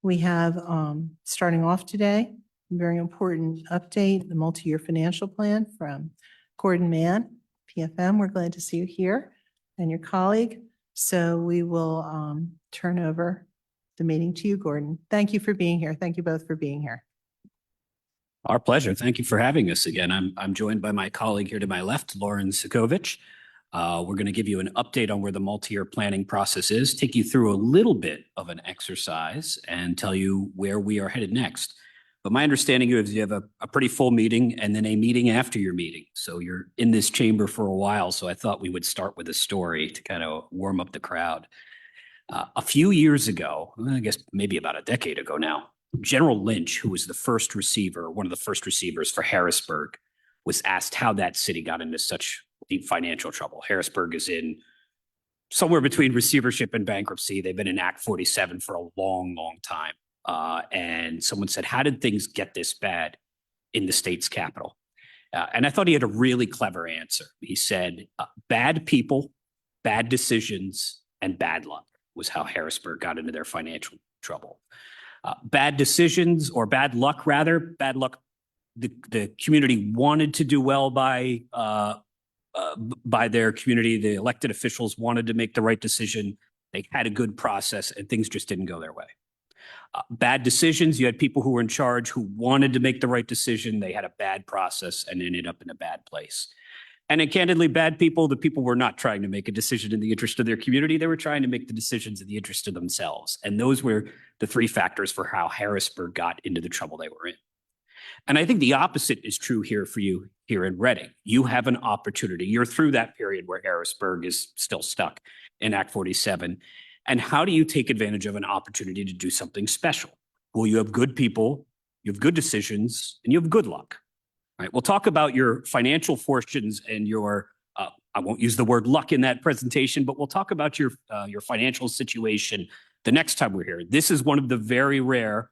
We have, starting off today, a very important update, the multi-year financial plan from Gordon Mann, PFM. We're glad to see you here and your colleague. So we will turn over the meeting to you, Gordon. Thank you for being here. Thank you both for being here. Our pleasure. Thank you for having us again. I'm joined by my colleague here to my left, Lauren Sukovich. We're going to give you an update on where the multi-year planning process is, take you through a little bit of an exercise, and tell you where we are headed next. But my understanding is you have a pretty full meeting and then a meeting after your meeting. So you're in this chamber for a while. So I thought we would start with a story to kind of warm up the crowd. A few years ago, I guess maybe about a decade ago now, General Lynch, who was the first receiver, one of the first receivers for Harrisburg, was asked how that city got into such deep financial trouble. Harrisburg is in somewhere between receivership and bankruptcy. They've been in Act 47 for a long, long time. And someone said, how did things get this bad in the state's capital? And I thought he had a really clever answer. He said, bad people, bad decisions, and bad luck was how Harrisburg got into their financial trouble. Bad decisions, or bad luck rather, bad luck. The community wanted to do well by their community. The elected officials wanted to make the right decision. They had a good process and things just didn't go their way. Bad decisions, you had people who were in charge who wanted to make the right decision. They had a bad process and ended up in a bad place. And then candidly, bad people, the people were not trying to make a decision in the interest of their community. They were trying to make the decisions in the interest of themselves. And those were the three factors for how Harrisburg got into the trouble they were in. And I think the opposite is true here for you here in Reading. You have an opportunity. You're through that period where Harrisburg is still stuck in Act 47. And how do you take advantage of an opportunity to do something special? Well, you have good people, you have good decisions, and you have good luck. All right, we'll talk about your financial fortunes and your, I won't use the word luck in that presentation, but we'll talk about your financial situation the next time we're here. This is one of the very rare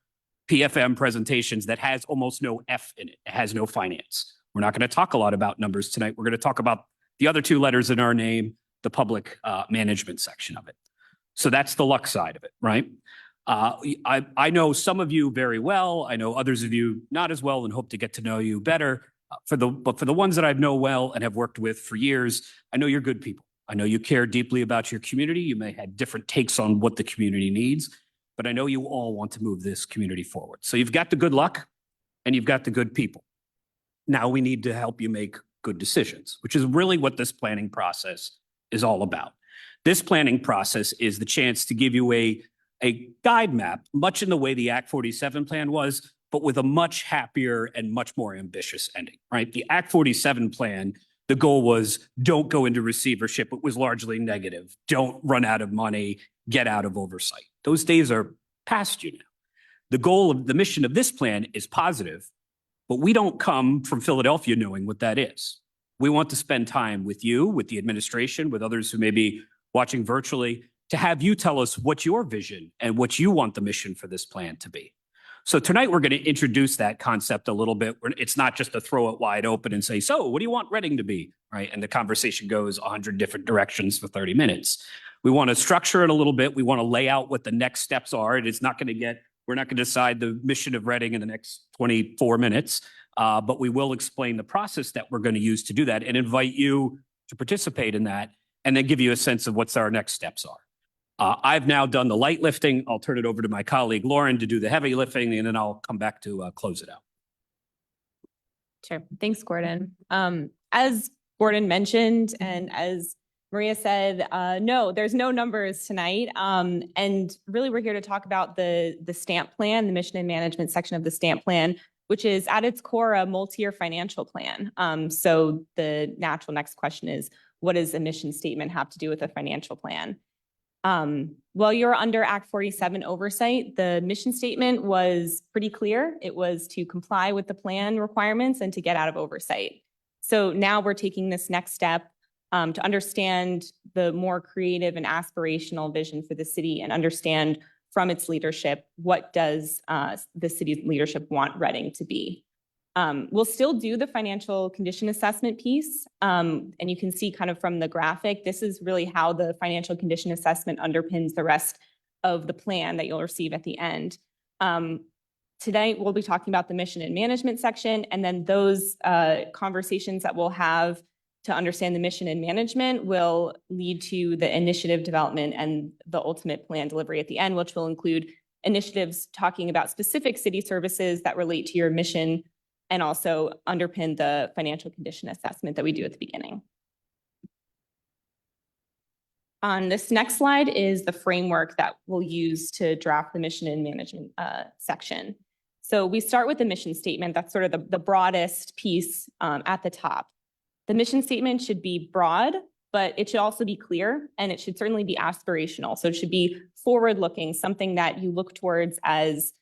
PFM presentations that has almost no F in it. It has no finance. We're not going to talk a lot about numbers tonight. We're going to talk about the other two letters in our name, the public management section of it. So that's the luck side of it, right? I know some of you very well. I know others of you not as well and hope to get to know you better. But for the ones that I know well and have worked with for years, I know you're good people. I know you care deeply about your community. You may have different takes on what the community needs, but I know you all want to move this community forward. So you've got the good luck and you've got the good people. Now we need to help you make good decisions, which is really what this planning process is all about. This planning process is the chance to give you a guide map, much in the way the Act 47 plan was, but with a much happier and much more ambitious ending, right? The Act 47 plan, the goal was don't go into receivership. It was largely negative. Don't run out of money, get out of oversight. Those days are past you now. The goal of the mission of this plan is positive, but we don't come from Philadelphia knowing what that is. We want to spend time with you, with the administration, with others who may be watching virtually, to have you tell us what your vision and what you want the mission for this plan to be. So tonight we're going to introduce that concept a little bit. It's not just to throw it wide open and say, so what do you want Reading to be, right? And the conversation goes 100 different directions for 30 minutes. We want to structure it a little bit. We want to lay out what the next steps are. It is not going to get, we're not going to decide the mission of Reading in the next 24 minutes, but we will explain the process that we're going to use to do that and invite you to participate in that and then give you a sense of what's our next steps are. I've now done the light lifting. I'll turn it over to my colleague, Lauren, to do the heavy lifting, and then I'll come back to close it out. Sure. Thanks, Gordon. As Gordon mentioned, and as Maria said, no, there's no numbers tonight. And really, we're here to talk about the STAMP plan, the mission and management section of the STAMP plan, which is at its core a multi-year financial plan. So the natural next question is, what does a mission statement have to do with a financial plan? While you're under Act 47 oversight, the mission statement was pretty clear. It was to comply with the plan requirements and to get out of oversight. So now we're taking this next step to understand the more creative and aspirational vision for the city and understand from its leadership, what does the city's leadership want Reading to be? We'll still do the financial condition assessment piece. And you can see kind of from the graphic, this is really how the financial condition assessment underpins the rest of the plan that you'll receive at the end. Today, we'll be talking about the mission and management section, and then those conversations that we'll have to understand the mission and management will lead to the initiative development and the ultimate plan delivery at the end, which will include initiatives talking about specific city services that relate to your mission and also underpin the financial condition assessment that we do at the beginning. On this next slide is the framework that we'll use to draft the mission and management section. So we start with the mission statement. That's sort of the broadest piece at the top. The mission statement should be broad, but it should also be clear, and it should certainly be aspirational. So it should be forward-looking, something that you look towards as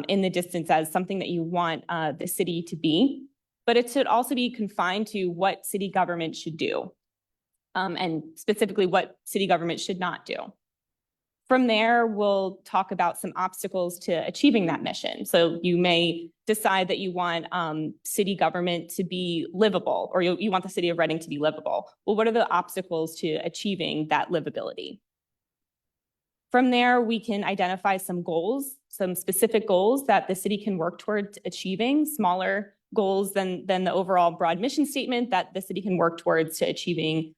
in the distance as something that you want the city to be. But it should also be confined to what city government should do, and specifically what city government should not do. From there, we'll talk about some obstacles to achieving that mission. So you may decide that you want city government to be livable, or you want the city of Reading to be livable. Well, what are the obstacles to achieving that livability? From there, we can identify some goals, some specific goals that the city can work towards achieving, smaller goals than the overall broad mission statement that the city can work towards to achieving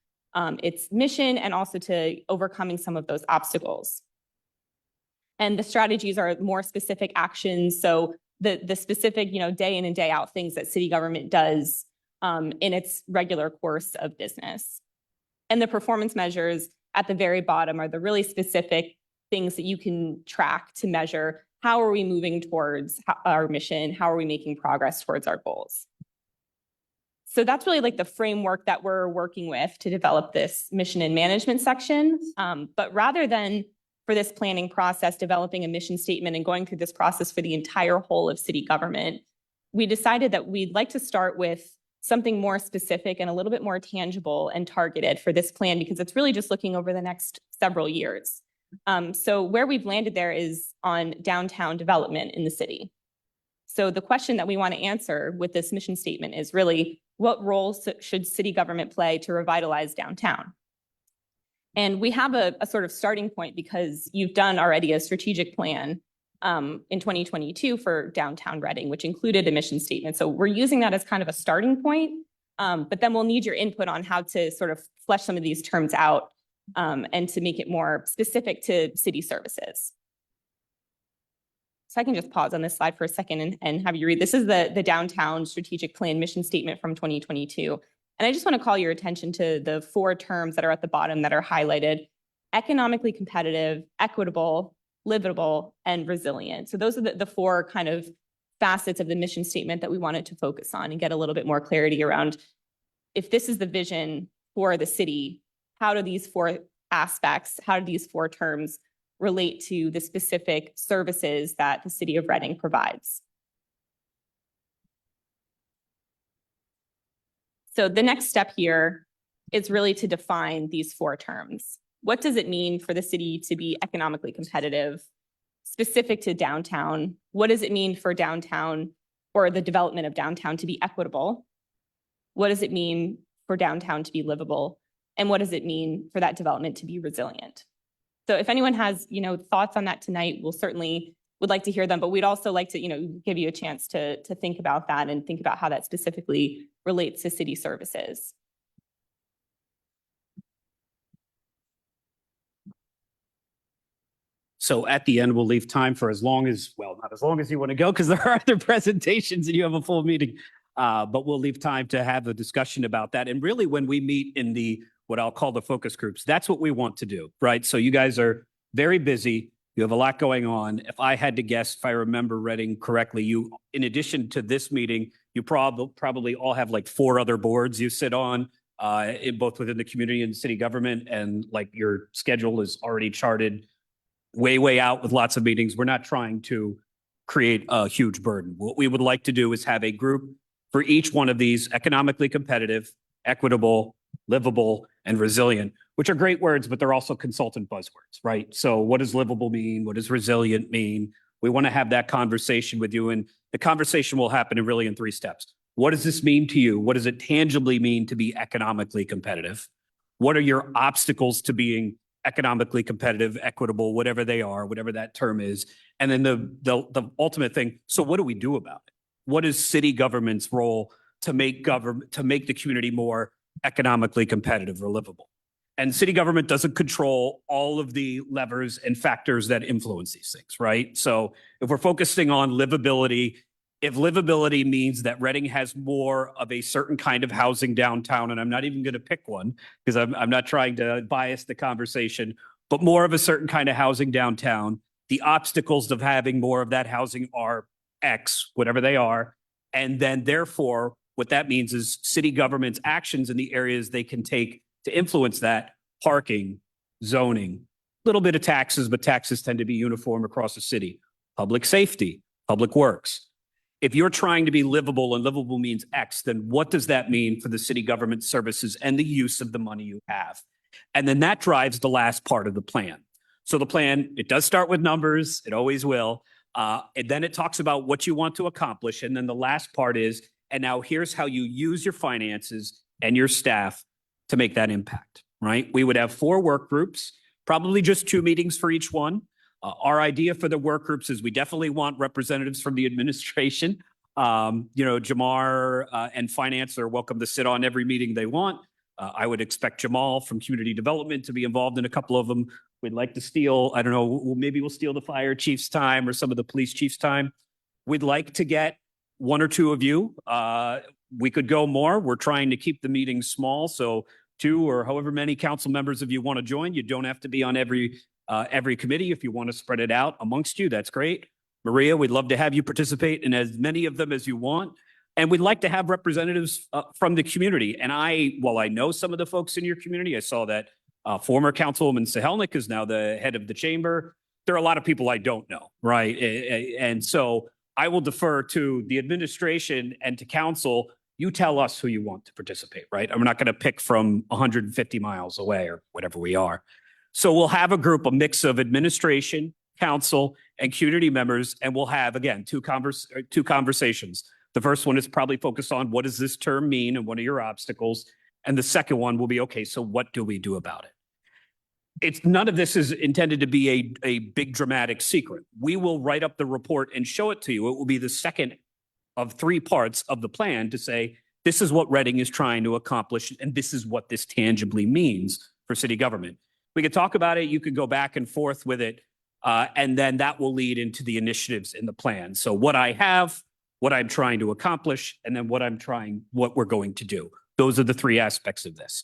its mission and also to overcoming some of those obstacles. And the strategies are more specific actions. So the specific, day in and day out things that city government does in its regular course of business. And the performance measures at the very bottom are the really specific things that you can track to measure how are we moving towards our mission, how are we making progress towards our goals. So that's really like the framework that we're working with to develop this mission and management section. But rather than for this planning process, developing a mission statement and going through this process for the entire whole of city government, we decided that we'd like to start with something more specific and a little bit more tangible and targeted for this plan, because it's really just looking over the next several years. So where we've landed there is on downtown development in the city. So the question that we want to answer with this mission statement is really, what role should city government play to revitalize downtown? And we have a sort of starting point because you've done already a strategic plan in 2022 for downtown Reading, which included a mission statement. So we're using that as kind of a starting point, but then we'll need your input on how to sort of flesh some of these terms out and to make it more specific to city services. So I can just pause on this slide for a second and have you read. This is the downtown strategic plan mission statement from 2022. And I just want to call your attention to the 4 terms that are at the bottom that are highlighted: economically competitive, equitable, livable, and resilient. So those are the 4 kind of facets of the mission statement that we wanted to focus on and get a little bit more clarity around. If this is the vision for the city, how do these 4 aspects, how do these 4 terms relate to the specific services that the city of Reading provides? So the next step here is really to define these 4 terms. What does it mean for the city to be economically competitive, specific to downtown? What does it mean for downtown or the development of downtown to be equitable? What does it mean for downtown to be livable? And what does it mean for that development to be resilient? So if anyone has, thoughts on that tonight, we'll certainly would like to hear them, but we'd also like to, give you a chance to think about that and think about how that specifically relates to city services. So at the end, we'll leave time for as long as, well, not as long as you want to go, because there are other presentations and you have a full meeting. But we'll leave time to have a discussion about that. And really, when we meet in what I'll call the focus groups, that's what we want to do, right? So you guys are very busy. You have a lot going on. If I had to guess, if I remember Reading correctly, you, in addition to this meeting, you probably all have like 4 other boards you sit on, both within the community and city government, and like your schedule is already charted way out with lots of meetings. We're not trying to create a huge burden. What we would like to do is have a group for each one of these: economically competitive, equitable, livable, and resilient, which are great words, but they're also consultant buzzwords, right? So what does livable mean? What does resilient mean? We want to have that conversation with you, and the conversation will happen in 3 steps. What does this mean to you? What does it tangibly mean to be economically competitive? What are your obstacles to being economically competitive, equitable, whatever they are, whatever that term is. And then the ultimate thing, so what do we do about it? What is city government's role to make the community more economically competitive or livable? And city government doesn't control all of the levers and factors that influence these things, right? So if we're focusing on livability, if livability means that Reading has more of a certain kind of housing downtown, and I'm not even going to pick one because I'm not trying to bias the conversation, but more of a certain kind of housing downtown, the obstacles of having more of that housing are X, whatever they are. And then therefore, what that means is city government's actions in the areas they can take to influence that: parking, zoning, a little bit of taxes, but taxes tend to be uniform across the city, public safety, public works. If you're trying to be livable and livable means X, then what does that mean for the city government services and the use of the money you have? And then that drives the last part of the plan. So the plan, it does start with numbers, it always will. And then it talks about what you want to accomplish. And then the last part is, and now here's how you use your finances and your staff to make that impact, right? We would have 4 work groups, probably just 2 meetings for each one. Our idea for the work groups is we definitely want representatives from the administration. Jamar and finance are welcome to sit on every meeting they want. I would expect Jamal from community development to be involved in a couple of them. We'd like to steal, I don't know, maybe we'll steal the fire chief's time or some of the police chief's time. We'd like to get 1 or 2 of you. We could go more. We're trying to keep the meetings small. So 2 or however many council members of you want to join. You don't have to be on every committee. If you want to spread it out amongst you, that's great. Maria, we'd love to have you participate in as many of them as you want. And we'd like to have representatives from the community. And while I know some of the folks in your community, I saw that former Councilwoman Sahelnik is now the head of the chamber. There are a lot of people I don't know, right? And so I will defer to the administration and to council. You tell us who you want to participate, right? I'm not going to pick from 150 miles away or whatever we are. So we'll have a group, a mix of administration, council, and community members, and we'll have, again, 2 conversations. The first one is probably focused on what does this term mean and what are your obstacles? And the second one will be, okay, so what do we do about it? None of this is intended to be a big dramatic secret. We will write up the report and show it to you. It will be the second of 3 parts of the plan to say, this is what Reading is trying to accomplish, and this is what this tangibly means for city government. We could talk about it. You could go back and forth with it. And then that will lead into the initiatives in the plan. So what I have, what I'm trying to accomplish, and then what we're going to do. Those are the 3 aspects of this.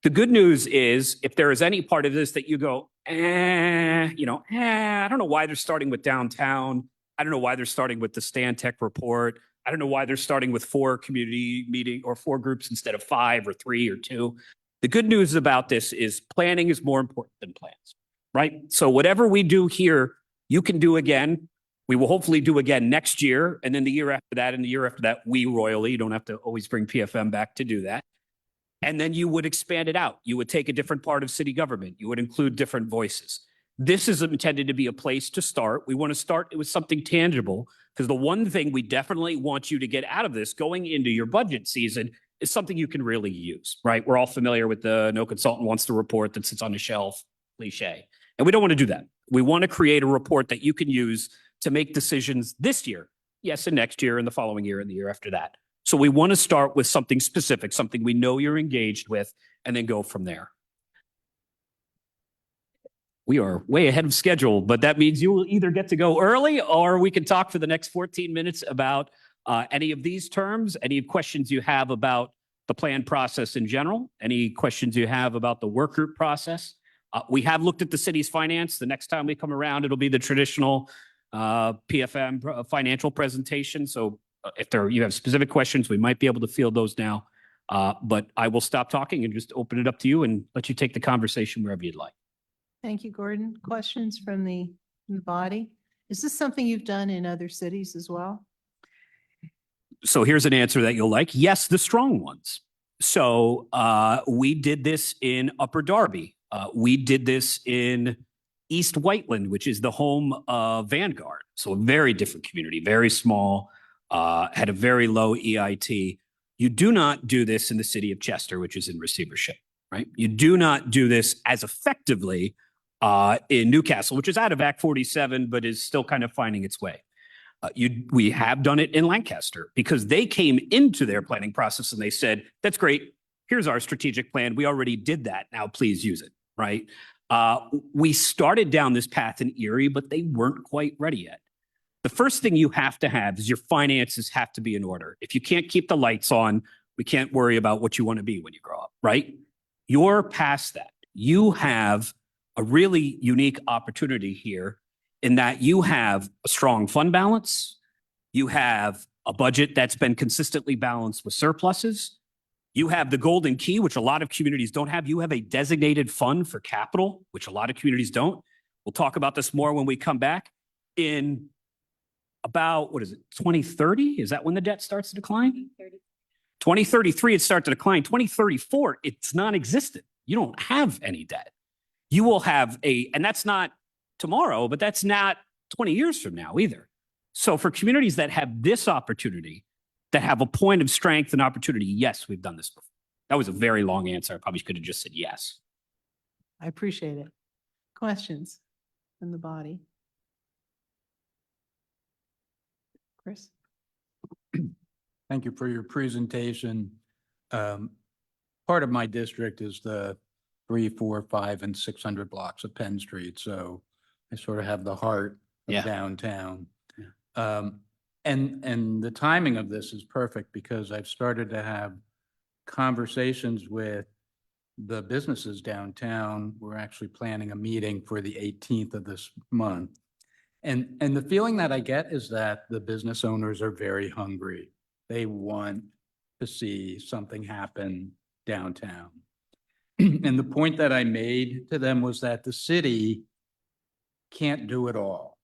The good news is if there is any part of this that you go, I don't know why they're starting with downtown. I don't know why they're starting with the Stantec report. I don't know why they're starting with 4 community meeting or 4 groups instead of 5 or 3 or 2. The good news about this is planning is more important than plans, right? So whatever we do here, you can do again. We will hopefully do again next year. And then the year after that and the year after that, we royally, you don't have to always bring PFM back to do that. And then you would expand it out. You would take a different part of city government. You would include different voices. This is intended to be a place to start. We want to start with something tangible because the one thing we definitely want you to get out of this going into your budget season is something you can really use, right? We're all familiar with the no consultant wants to report that sits on the shelf cliche. And we don't want to do that. We want to create a report that you can use to make decisions this year, yes, and next year and the following year and the year after that. So we want to start with something specific, something we know you're engaged with, and then go from there. We are way ahead of schedule, but that means you will either get to go early or we can talk for the next 14 minutes about any of these terms, any questions you have about the plan process in general, any questions you have about the work group process. We have looked at the city's finance. The next time we come around, it'll be the traditional PFM financial presentation. So if you have specific questions, we might be able to field those now. But I will stop talking and just open it up to you and let you take the conversation wherever you'd like. Thank you, Gordon. Questions from the body? Is this something you've done in other cities as well? So here's an answer that you'll like. Yes, the strong ones. So we did this in Upper Darby. We did this in East Whiteland, which is the home of Vanguard. So a very different community, very small, had a very low EIT. You do not do this in the city of Chester, which is in receivership. right? You do not do this as effectively in Newcastle, which is out of Act 47, but is still kind of finding its way. We have done it in Lancaster because they came into their planning process and they said, that's great. Here's our strategic plan. We already did that. Now please use it, right? We started down this path in Erie, but they weren't quite ready yet. The first thing you have to have is your finances have to be in order. If you can't keep the lights on, we can't worry about what you want to be when you grow up, right? You're past that. You have a really unique opportunity here in that you have a strong fund balance. You have a budget that's been consistently balanced with surpluses. You have the golden key, which a lot of communities don't have. You have a designated fund for capital, which a lot of communities don't. We'll talk about this more when we come back. In about, 2030? Is that when the debt starts to decline? 2033, it starts to decline. 2034, it's non-existent. You don't have any debt. You will have and that's not tomorrow, but that's not 20 years from now either. So for communities that have this opportunity, that have a point of strength and opportunity, yes, we've done this before. That was a very long answer. I probably could have just said yes. I appreciate it. Questions in the body? Chris? Thank you for your presentation. Part of my district is the 3, 4, 5, and 600 blocks of Penn Street. So I sort of have the heart of Yeah. downtown. And the timing of this is perfect because I've started to have conversations with the businesses downtown. We're actually planning a meeting for the 18th of this month. And the feeling that I get is that the business owners are very hungry. They want to see something happen downtown. And the point that I made to them was that the city can't do it all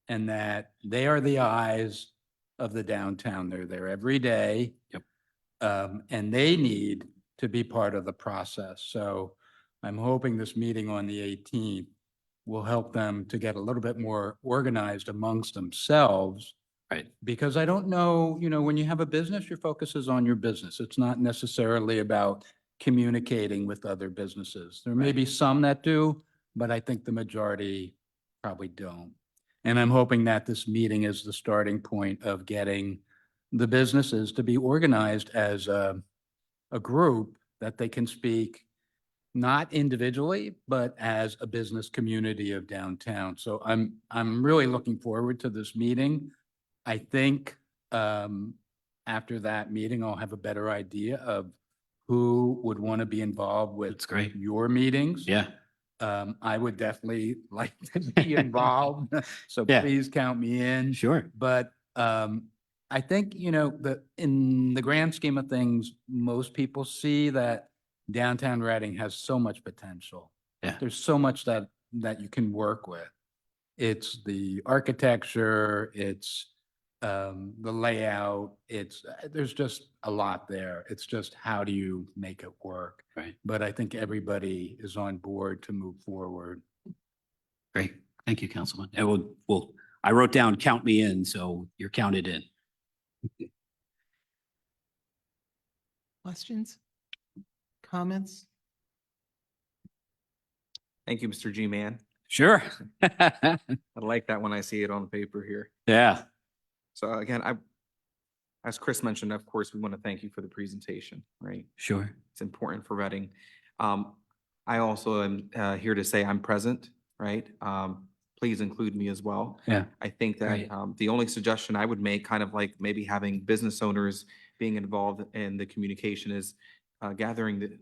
and that they are the eyes of the downtown. They're there every day. Yep. And they need to be part of the process. So I'm hoping this meeting on the 18th will help them to get a little bit more organized amongst themselves. Right. Because I don't know, when you have a business, your focus is on your business. It's not necessarily about communicating with other businesses. There may Right. be some that do, but I think the majority probably don't. And I'm hoping that this meeting is the starting point of getting the businesses to be organized as a group that they can speak not individually, but as a business community of downtown. So I'm really looking forward to this meeting. I think after that meeting, I'll have a better idea of who would want to be involved with That's great. your meetings. Yeah. I would definitely like to be involved, so Yeah. please count me in. Sure. But I think, that in the grand scheme of things, most people see that downtown Reading has so much potential. Yeah. There's so much that you can work with. It's the architecture, it's the layout, there's just a lot there. It's just how do you make it work? Right. But I think everybody is on board to move forward. Great. Thank you, Councilman. And I wrote down, count me in, so you're counted in. Questions? Comments? Thank you, Mr. G-Man. Sure. I like that when I see it on paper here. Yeah. So again, as Chris mentioned, of course, we want to thank you for the presentation, right? Sure. It's important for Reading. I also am here to say I'm present, right? Please include me as well. Yeah. I think that Right. the only suggestion I would make, kind of like maybe having business owners being involved in the communication, is gathering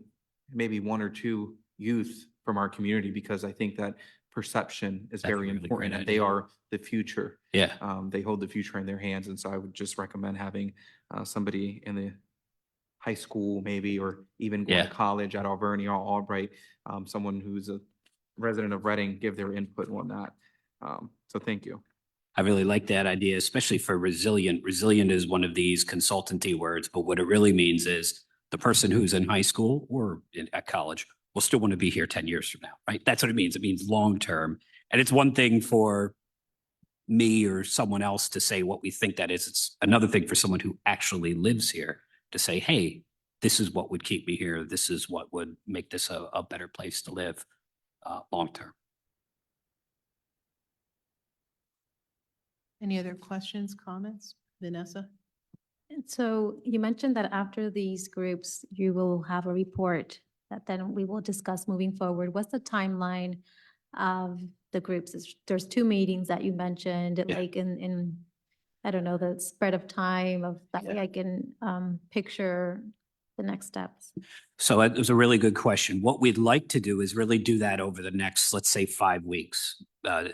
maybe 1 or 2 youth from our community, because I think that perception is That's a very really important, great and they idea. are the future. Yeah. They hold the future in their hands. And so I would just recommend having somebody in the high school maybe, or even going Yeah. to college at Alvernia or Albright, someone who's a resident of Reading, give their input on that. So thank you. I really like that idea, especially for resilient. Resilient is one of these consultancy words, but what it really means is the person who's in high school or at college will still want to be here 10 years from now, right? That's what it means. It means long-term. And it's one thing for me or someone else to say what we think that is. It's another thing for someone who actually lives here to say, hey, this is what would keep me here. This is what would make this a better place to live long-term. Any other questions, comments? Vanessa? And so you mentioned that after these groups, you will have a report that then we will discuss moving forward. What's the timeline of the groups? There's 2 meetings that you mentioned, Yeah. like in, I don't know, the spread of time of that way Yeah. I can picture the next steps. So it was a really good question. What we'd like to do is really do that over the next, let's say, 5 weeks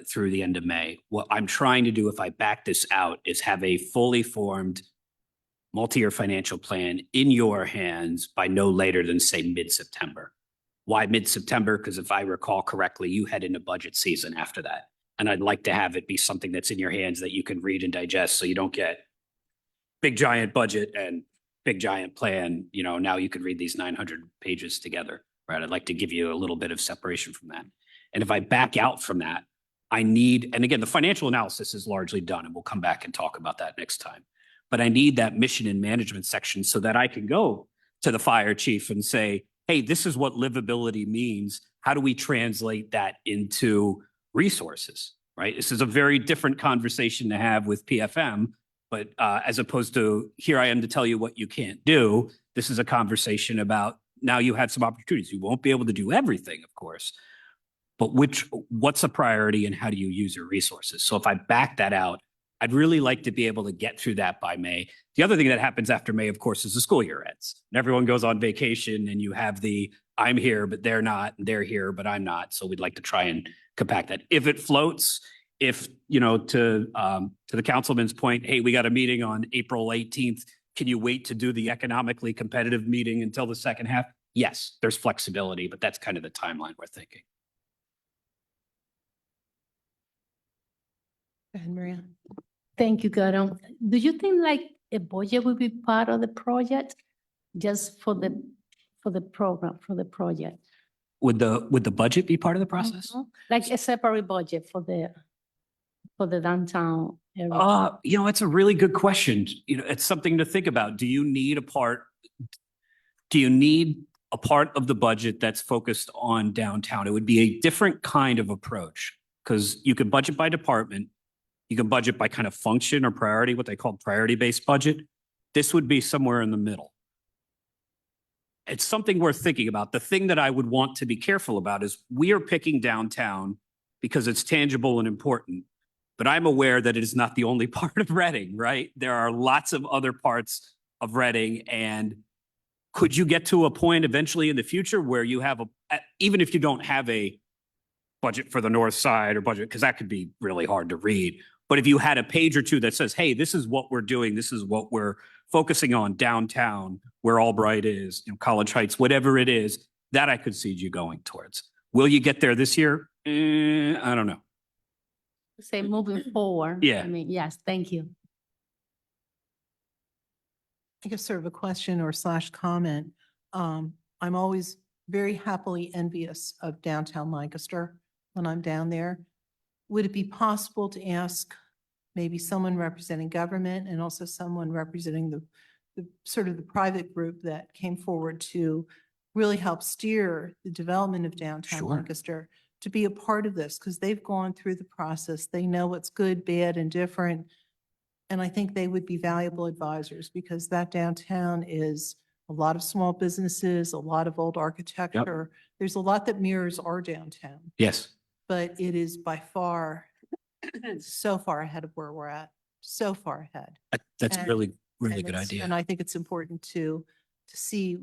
through the end of May. What I'm trying to do, if I back this out, is have a fully formed multi-year financial plan in your hands by no later than, say, mid-September. Why mid-September? Because if I recall correctly, you head into budget season after that. And I'd like to have it be something that's in your hands that you can read and digest, so you don't get big giant budget and big giant plan. You know, now you could read these 900 pages together, right? I'd like to give you a little bit of separation from that. And if I back out from that, I need, and again, the financial analysis is largely done, and we'll come back and talk about that next time. But I need that mission and management section so that I can go to the fire chief and say, hey, this is what livability means. How do we translate that into resources, right? This is a very different conversation to have with PFM, but as opposed to here I am to tell you what you can't do, this is a conversation about now you have some opportunities. You won't be able to do everything, of course, but what's a priority and how do you use your resources? So if I back that out, I'd really like to be able to get through that by May. The other thing that happens after May, of course, is the school year ends. And everyone goes on vacation and you have the I'm here, but they're not, and they're here, but I'm not. So we'd like to try and compact that. If it floats, if, you know, to the councilman's point, hey, we got a meeting on April 18th. Can you wait to do the economically competitive meeting until the second half? Yes, there's flexibility, but that's kind of the timeline we're thinking. Go ahead, Maria. Thank you, Gordon. Do you think like a budget will be part of the project? Just for the program, for the project? Would the budget be part of the process? Like a separate budget for the downtown area? You know, it's a really good question. You know, it's something to think about. Do you need a part of the budget that's focused on downtown? It would be a different kind of approach because you could budget by department. You can budget by kind of function or priority, what they call priority-based budget. This would be somewhere in the middle. It's something worth thinking about. The thing that I would want to be careful about is we are picking downtown because it's tangible and important, but I'm aware that it is not the only part of Reading, right? There are lots of other parts of Reading, and could you get to a point eventually in the future where you have even if you don't have a budget for the north side or budget, because that could be really hard to read. But if you had a page or two that says, hey, this is what we're doing, this is what we're focusing on downtown, where Albright is, you know, College Heights, whatever it is, that I could see you going towards. Will you get there this year? I don't know. Say moving forward. Yeah. I mean, yes, thank you. I guess sort of a question or / comment. I'm always very happily envious of downtown Lancaster when I'm down there. Would it be possible to ask maybe someone representing government and also someone representing the sort of the private group that came forward to really help steer the development of downtown Sure. Lancaster to be a part of this? Because they've gone through the process. They know what's good, bad, and different. And I think they would be valuable advisors because that downtown is a lot of small businesses, a lot of old architecture. There's a lot that mirrors our downtown, Yes. but it is by far so far ahead of where we're at, so far ahead. That's a And- really, really And good it's- idea. And I think it's important to see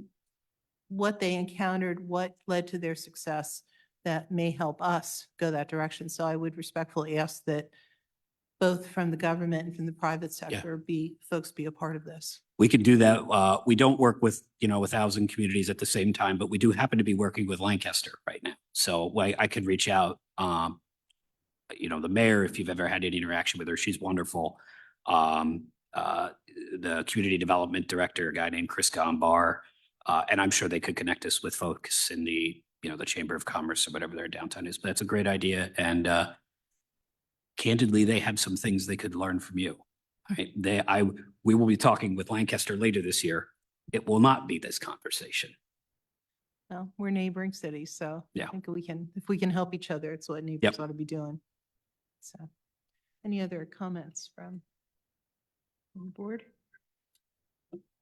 what they encountered, what led to their success that may help us go that direction. So I would respectfully ask that both from the government and from the private sector folks be a part of this. We could do that. We don't work with, you know, 1,000 communities at the same time, but we do happen to be working with Lancaster right now. So I could reach out, you know, the mayor, if you've ever had any interaction with her, she's wonderful. The community development director, a guy named Chris Gombar, and I'm sure they could connect us with folks in the, you know, the Chamber of Commerce or whatever their downtown is. But that's a great idea. And candidly, they have some things they could learn from you. Right? We will be talking with Lancaster later this year it will not be this conversation. Well, we're neighboring cities, so I Yeah. think if we can help each other, it's what neighbors ought to be doing. So, any other comments from the board?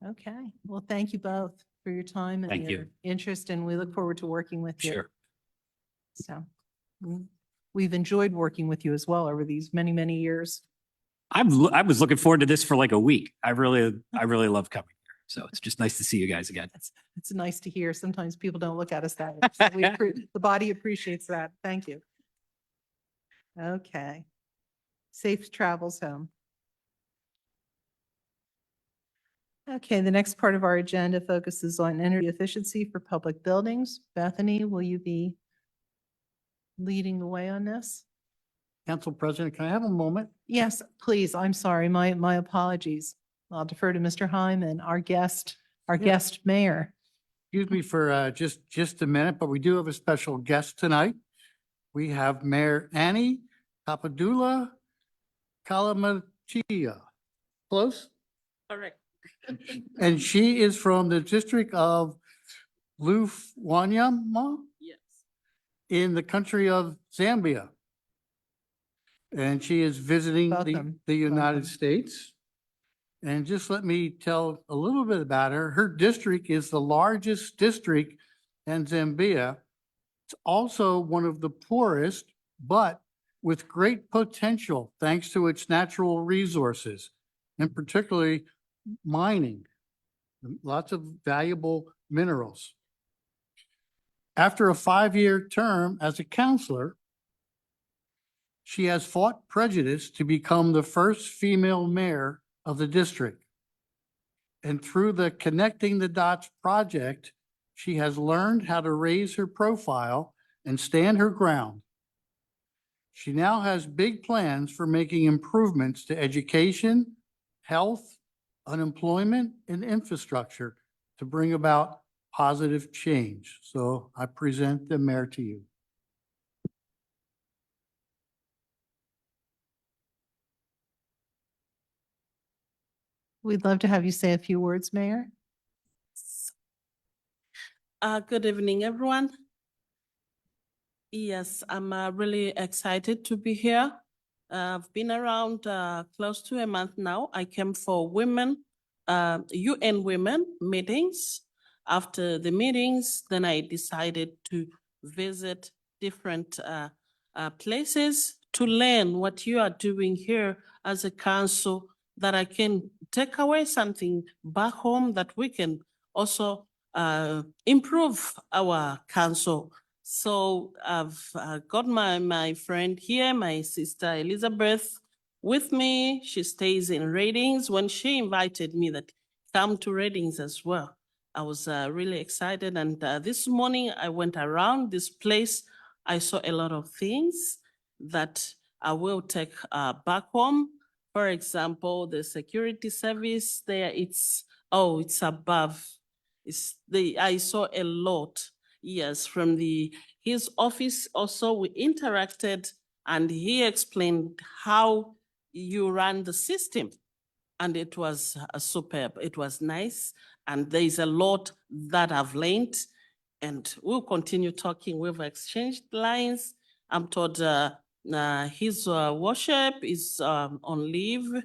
Okay, well, thank you both for your time and Thank you. your interest, and we look forward to working with you. Sure. So, we've enjoyed working with you as well over these many, many years. I was looking forward to this for like a week. I really love coming here. So it's just nice to see you guys again. It's nice to hear. Sometimes people don't look at us that way. So the body appreciates that. Thank you. Okay. Safe travels home. Okay, the next part of our agenda focuses on energy efficiency for public buildings. Bethany, will you be leading the way on this? Council President, can I have a moment? Yes, please. I'm sorry. My apologies. I'll defer to Mr. Hyman, our guest mayor. Excuse me for just a minute, but we do have a special guest tonight. We have Mayor Annie Papadula Kalamachia. Close? Correct. And she is from the district of Lufwanyama Yes. in the country of Zambia. And she is visiting Welcome. the United Welcome. States. And just let me tell a little bit about her. Her district is the largest district in Zambia. It's also one of the poorest, but with great potential thanks to its natural resources, and particularly mining, lots of valuable minerals. After a 5-year term as a counselor, she has fought prejudice to become the first female mayor of the district. And through the Connecting the Dots project, she has learned how to raise her profile and stand her ground. She now has big plans for making improvements to education, health, unemployment, and infrastructure to bring about positive change. So I present the mayor to you. We'd love to have you say a few words, Mayor. Good evening, everyone. Yes, I'm really excited to be here. I've been around close to a month now. I came for UN women meetings. After the meetings, then I decided to visit different places to learn what you are doing here as a council, that I can take away something back home that we can also improve our council. So I've got my friend here, my sister Elizabeth, with me. She stays in Readings. When she invited me that come to Readings as well, I was really excited. And this morning I went around this place. I saw a lot of things that I will take back home. For example, the security service there, it's above. I saw a lot. Yes, from his office also we interacted, and he explained how you run the system. And it was superb. It was nice. And there is a lot that I've learned, and we'll continue talking. We've exchanged lines. I'm told his worship is on leave,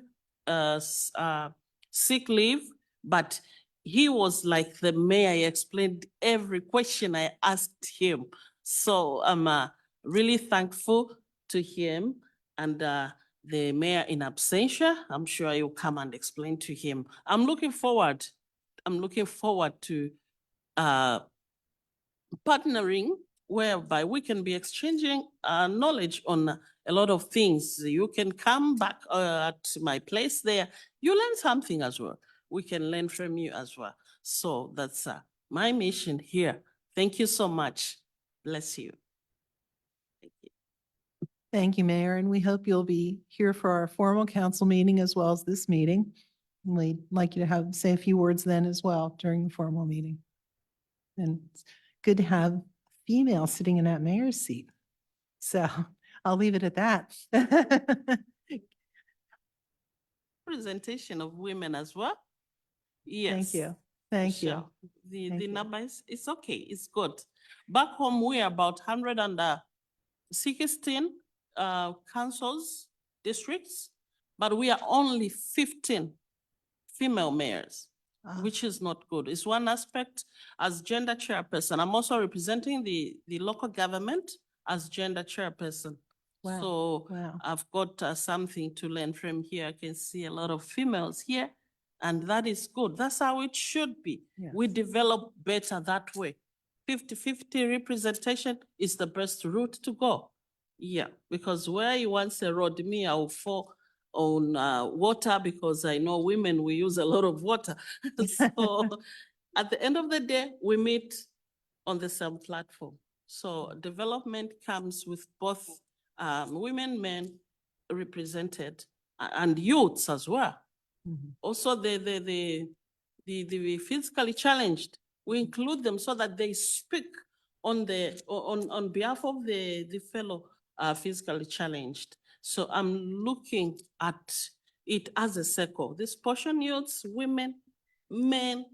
sick leave, but he was like the mayor. I explained every question I asked him. So I'm really thankful to him, and the mayor in absentia, I'm sure you'll come and explain to him. I'm looking forward to partnering, whereby we can be exchanging knowledge on a lot of things. You can come back at my place there. You learn something as well. We can learn from you as well. So that's my mission here. Thank you so much. Bless you. Thank you. Thank you, Mayor, and we hope you'll be here for our formal council meeting as well as this meeting. And we'd like you to say a few words then as well during the formal meeting. And it's good to have a female sitting in that mayor's seat. So I'll leave it at that. Presentation of women as well. Yes. Thank you. Thank you. Sure. The Thank you. number is, it's okay, it's good. Back home, we are about 116 councils, districts, but we are only 15 female mayors, Ah, which is not good. It's one aspect. As gender chairperson, I'm also representing the local government as gender chairperson. Wow. So Wow. I've got something to learn from here. I can see a lot of females here, and that is good. That's how it should be. We Yes. develop better that way. 50-50 representation is the best route to go. Yeah, because where you want a road, me, I will fall on water because I know women, we use a lot of water. So at the end of the day, we meet on the same platform. So development comes with both women, men represented, and youths as well. Mhm. Also, the physically challenged, we include them so that they speak on behalf of the fellow physically challenged. So I'm looking at it as a circle. This portion youths, women, men,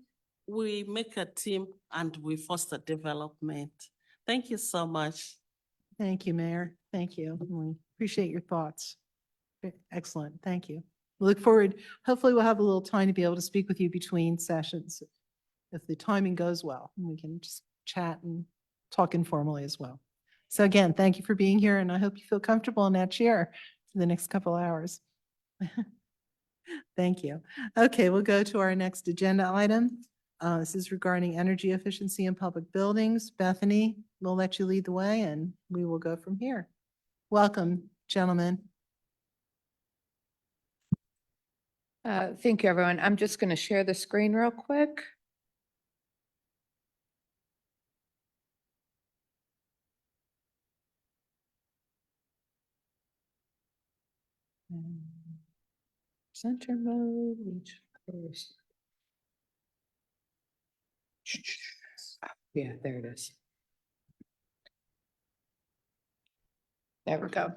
we make a team and we foster development. Thank you so much. Thank you, Mayor. Thank you. We appreciate your thoughts. Excellent. Thank you. We look forward, hopefully we'll have a little time to be able to speak with you between sessions. If the timing goes well, and we can just chat and talk informally as well. So again, thank you for being here and I hope you feel comfortable in that chair for the next couple hours. Thank you. Okay, we'll go to our next agenda item. This is regarding energy efficiency in public buildings. Bethany, we'll let you lead the way and we will go from here. Welcome, gentlemen. Thank you, everyone. I'm just going to share the screen real quick. Center mode, which first? Yeah, there it is. There we go.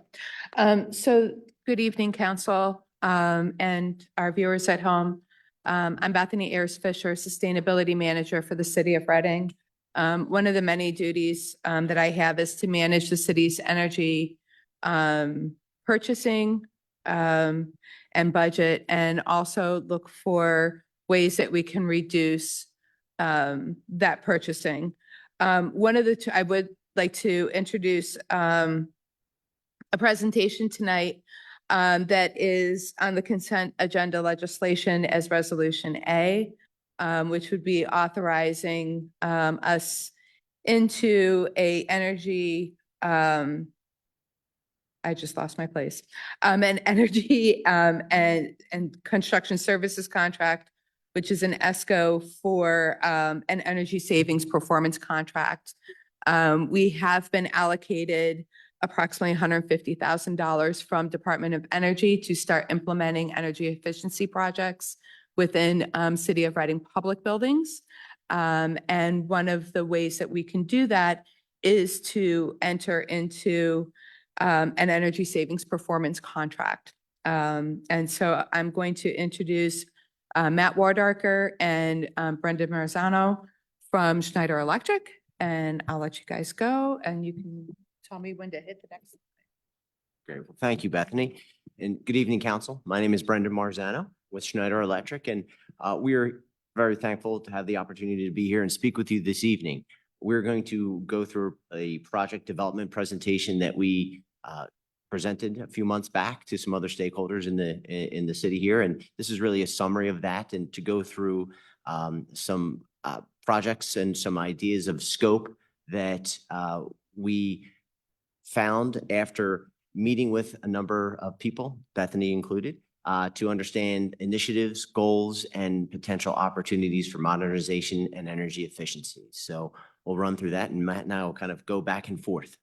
So good evening, council, and our viewers at home. I'm Bethany Ayers Fisher, Sustainability Manager for the City of Reading. One of the many duties that I have is to manage the city's energy purchasing and budget, and also look for ways that we can reduce that purchasing. One of the, I would like to introduce a presentation tonight that is on the consent agenda legislation as Resolution A, which would be authorizing us into a energy, I just lost my place, an energy and construction services contract, which is an ESCO for an energy savings performance contract. We have been allocated approximately $150,000 from Department of Energy to start implementing energy efficiency projects within City of Reading public buildings. And one of the ways that we can do that is to enter into an energy savings performance contract. And so I'm going to introduce Matt Wardarker and Brenda Marzano from Schneider Electric, and I'll let you guys go and you can tell me when to hit the next. Great. Well, thank you, Bethany. And good evening, council. My name is Brendan Marzano with Schneider Electric, and we are very thankful to have the opportunity to be here and speak with you this evening. We're going to go through a project development presentation that we presented a few months back to some other stakeholders in the city here. And this is really a summary of that, and to go through some projects and some ideas of scope that we found after meeting with a number of people, Bethany included, to understand initiatives, goals, and potential opportunities for modernization and energy efficiency. So we'll run through that, and Matt and I will kind of go back and forth.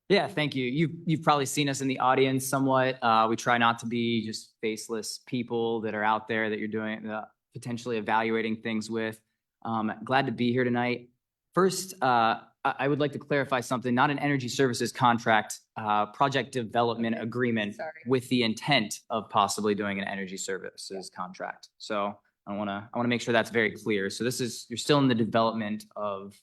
Yeah, thank you. You've probably seen us in the audience somewhat. We try not to be just faceless people that are out there that you're doing potentially evaluating things with. Glad to be here tonight. First, I would like to clarify something, not an energy services contract, project development agreement with the intent of possibly doing an energy services contract. So I want to make sure that's very clear. So you're still in the development of,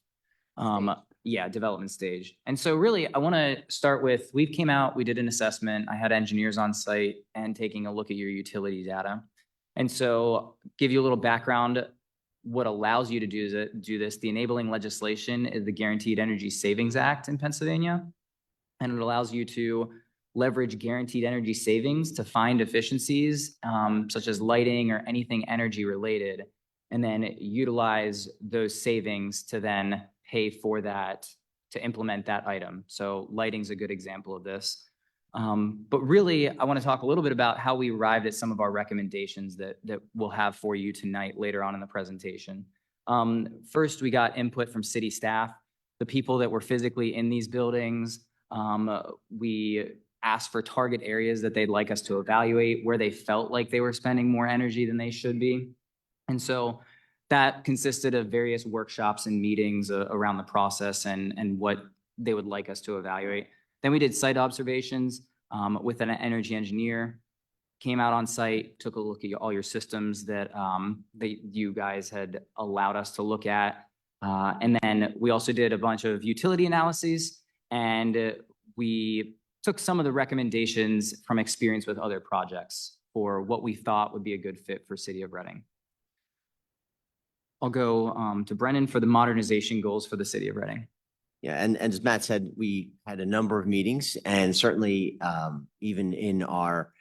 development stage. And so really, I want to start with, we did an assessment. I had engineers on site and taking a look at your utility data. And so give you a little background, what allows you to do this, the enabling legislation is the Guaranteed Energy Savings Act in Pennsylvania. And it allows you to leverage guaranteed energy savings to find efficiencies, such as lighting or anything energy related, and then utilize those savings to then pay for that, to implement that item. So lighting's a good example of this. But really, I want to talk a little bit about how we arrived at some of our recommendations that we'll have for you tonight later on in the presentation. First, we got input from city staff, the people that were physically in these buildings. We asked for target areas that they'd like us to evaluate, where they felt like they were spending more energy than they should be. And so that consisted of various workshops and meetings around the process and what they would like us to evaluate. Then we did site observations with an energy engineer, came out on site, took a look at all your systems that you guys had allowed us to look at. And then we also did a bunch of utility analyses, and we took some of the recommendations from experience with other projects for what we thought would be a good fit for City of Reading. I'll go to Brennan for the modernization goals for the City of Reading. Yeah, and as Matt said, we had a number of meetings, and certainly even in our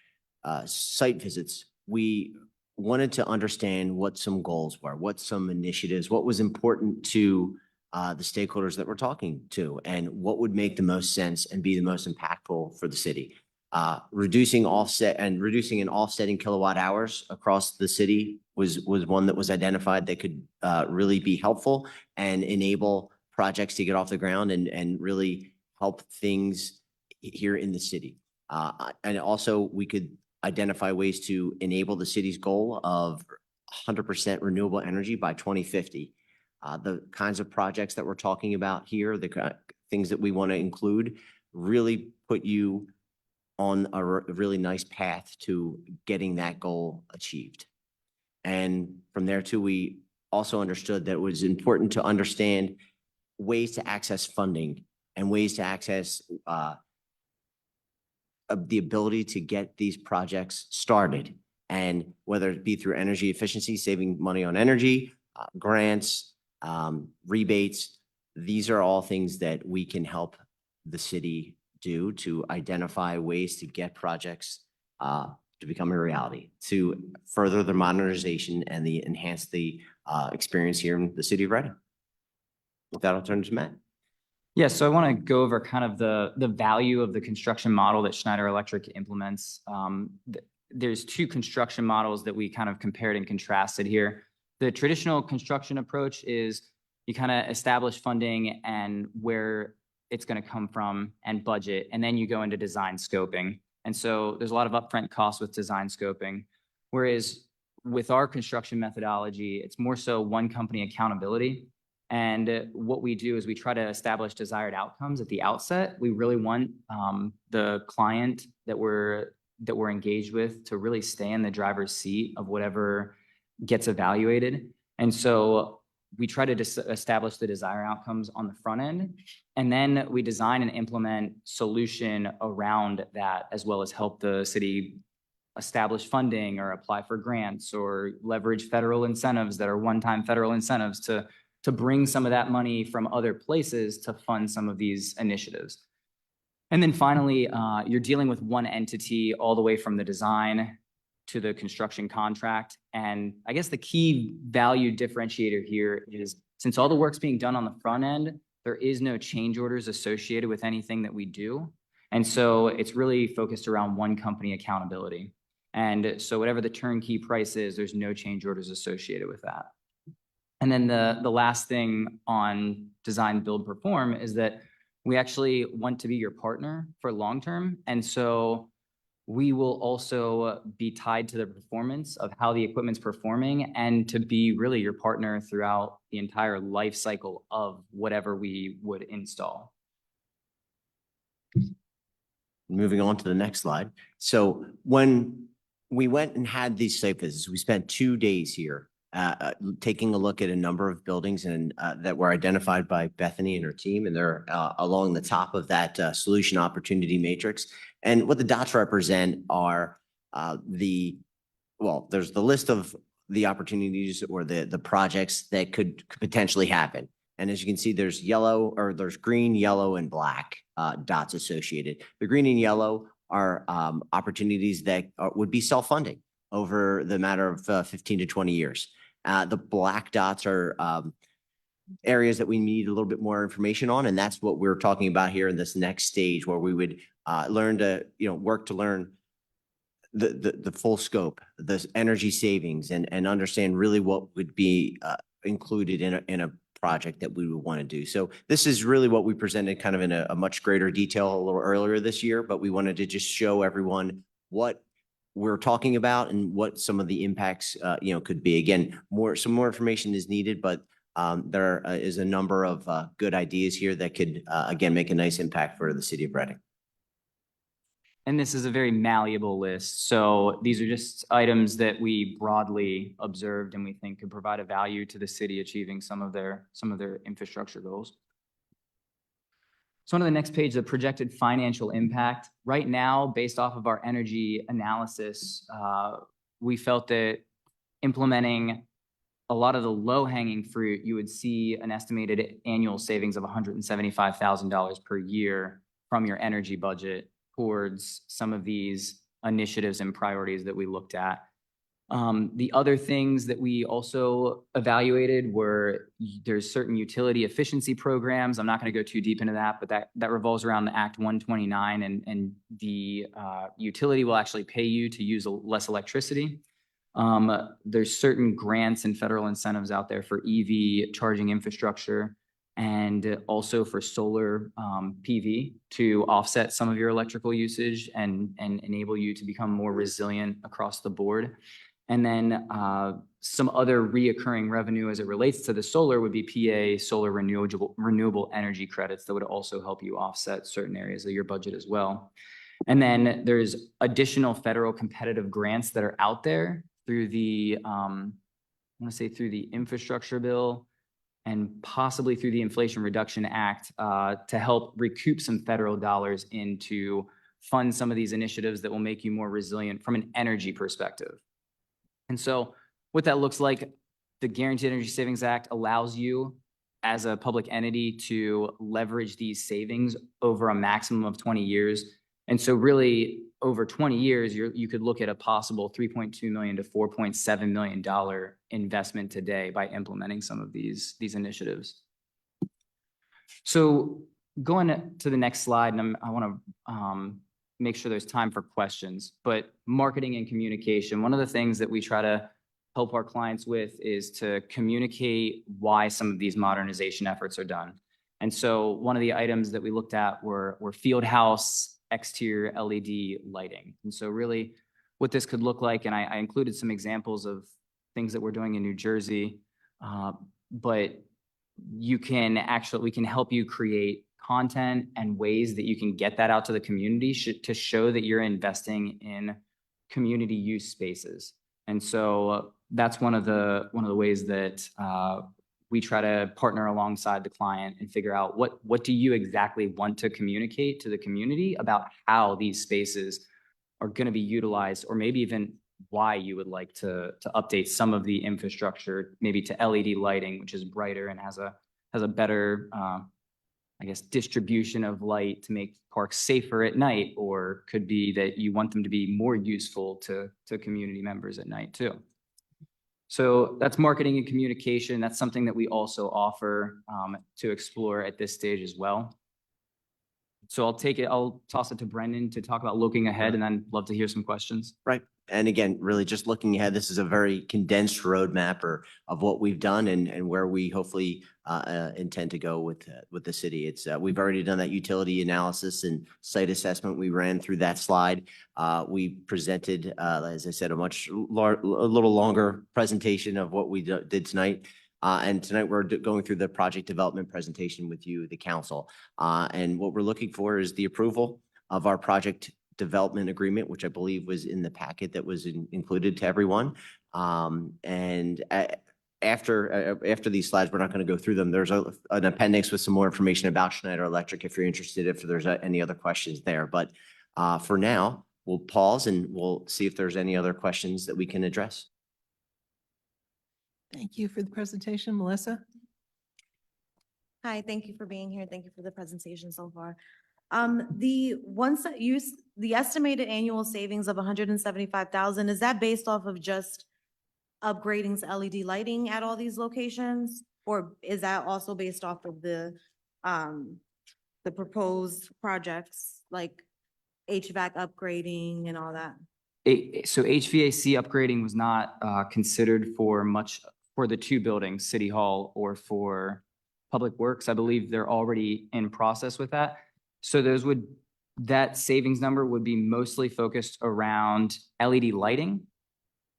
site visits, we wanted to understand what some goals were, what some initiatives, what was important to the stakeholders that we're talking to, and what would make the most sense and be the most impactful for the city. Reducing and offsetting kilowatt hours across the city was one that was identified that could really be helpful and enable projects to get off the ground and really help things here in the city. And also we could identify ways to enable the city's goal of 100% renewable energy by 2050. The kinds of projects that we're talking about here, the things that we want to include, really put you on a really nice path to getting that goal achieved. And from there too, we also understood that it was important to understand ways to access funding and ways to access the ability to get these projects started. And whether it be through energy efficiency, saving money on energy, grants, rebates, these are all things that we can help the city do to identify ways to get projects to become a reality, to further the modernization and enhance the experience here in the city of Reading. With that, I'll turn to Matt. Yeah, so I want to go over kind of the value of the construction model that Schneider Electric implements. There's two construction models that we kind of compared and contrasted here. The traditional construction approach is you kind of establish funding and where it's going to come from and budget, and then you go into design scoping. And so there's a lot of upfront costs with design scoping. Whereas with our construction methodology, it's more so one company accountability. And what we do is we try to establish desired outcomes at the outset. We really want the client that we're engaged with to really stay in the driver's seat of whatever gets evaluated. And so we try to establish the desired outcomes on the front end, and then we design and implement solution around that, as well as help the city establish funding or apply for grants or leverage federal incentives that are one-time federal incentives to bring some of that money from other places to fund some of these initiatives. And then finally, you're dealing with one entity all the way from the design to the construction contract. And I guess the key value differentiator here is, since all the work's being done on the front end, there is no change orders associated with anything that we do. And so it's really focused around one company accountability. And so whatever the turnkey price is, there's no change orders associated with that. And then the last thing on design, build, perform is that we actually want to be your partner for long-term. And so we will also be tied to the performance of how the equipment's performing, and to be really your partner throughout the entire life cycle of whatever we would install. Moving on to the next slide. So when we went and had these site visits, we spent 2 days here taking a look at a number of buildings and that were identified by Bethany and her team, and they're along the top of that solution opportunity matrix. And what the dots represent are there's the list of the opportunities or the projects that could potentially happen. And as you can see, there's there's green, yellow, and black dots associated. The green and yellow are opportunities that would be self-funding over the matter of 15 to 20 years. The black dots are areas that we need a little bit more information on, and that's what we're talking about here in this next stage, where we would work to learn the full scope, the energy savings, and understand really what would be included in a project that we would want to do. So this is really what we presented kind of in a much greater detail a little earlier this year, but we wanted to just show everyone what we're talking about and what some of the impacts could be. Again, some more information is needed, but there is a number of good ideas here that could again make a nice impact for the city of Reading. And this is a very malleable list. So these are just items that we broadly observed and we think could provide a value to the city achieving some of their infrastructure goals. So on to the next page, the projected financial impact. Right now, based off of our energy analysis, we felt that implementing a lot of the low-hanging fruit, you would see an estimated annual savings of $175,000 per year from your energy budget towards some of these initiatives and priorities that we looked at. The other things that we also evaluated were there's certain utility efficiency programs. I'm not going to go too deep into that, but that revolves around the Act 129, and the utility will actually pay you to use less electricity. There's certain grants and federal incentives out there for EV charging infrastructure, and also for solar PV to offset some of your electrical usage and enable you to become more resilient across the board. And then some other reoccurring revenue as it relates to the solar would be PA solar renewable energy credits that would also help you offset certain areas of your budget as well. And then there's additional federal competitive grants that are out there through the, through the infrastructure bill, and possibly through the Inflation Reduction Act to help recoup some federal dollars in to fund some of these initiatives that will make you more resilient from an energy perspective. And so what that looks like, the Guaranteed Energy Savings Act allows you as a public entity to leverage these savings over a maximum of 20 years. And so really over 20 years, you could look at a possible $3.2 million to $4.7 million investment today by implementing some of these initiatives. So going to the next slide, and I want to make sure there's time for questions, but marketing and communication, one of the things that we try to help our clients with is to communicate why some of these modernization efforts are done. And so one of the items that we looked at were field house exterior LED lighting. And so really what this could look like, and I included some examples of things that we're doing in New Jersey, but we can help you create content and ways that you can get that out to the community to show that you're investing in community use spaces. And so that's one of the ways that we try to partner alongside the client and figure out what do you exactly want to communicate to the community about how these spaces are going to be utilized, or maybe even why you would like to update some of the infrastructure, maybe to LED lighting, which is brighter and has a better, distribution of light to make parks safer at night, or could be that you want them to be more useful to community members at night too. So that's marketing and communication. That's something that we also offer to explore at this stage as well. So I'll toss it to Brendan to talk about looking ahead, and then love to hear some questions. Right. And again, really just looking ahead, this is a very condensed roadmap of what we've done and where we hopefully intend to go with the city. We've already done that utility analysis and site assessment. We ran through that slide. We presented, as I said, a little longer presentation of what we did tonight. And tonight we're going through the project development presentation with you, the council. And what we're looking for is the approval of our project development agreement, which I believe was in the packet that was included to everyone. After these slides, we're not going to go through them. There's an appendix with some more information about Schneider Electric if you're interested, if there's any other questions there. But for now, we'll pause and we'll see if there's any other questions that we can address. Thank you for the presentation, Melissa. Hi, thank you for being here. Thank you for the presentation so far. The estimated annual savings of 175,000, is that based off of just upgrading to LED lighting at all these locations? Or is that also based off of the proposed projects like HVAC upgrading and all that? So HVAC upgrading was not considered for the two buildings, City Hall or for Public Works. I believe they're already in process with that. So that savings number would be mostly focused around LED lighting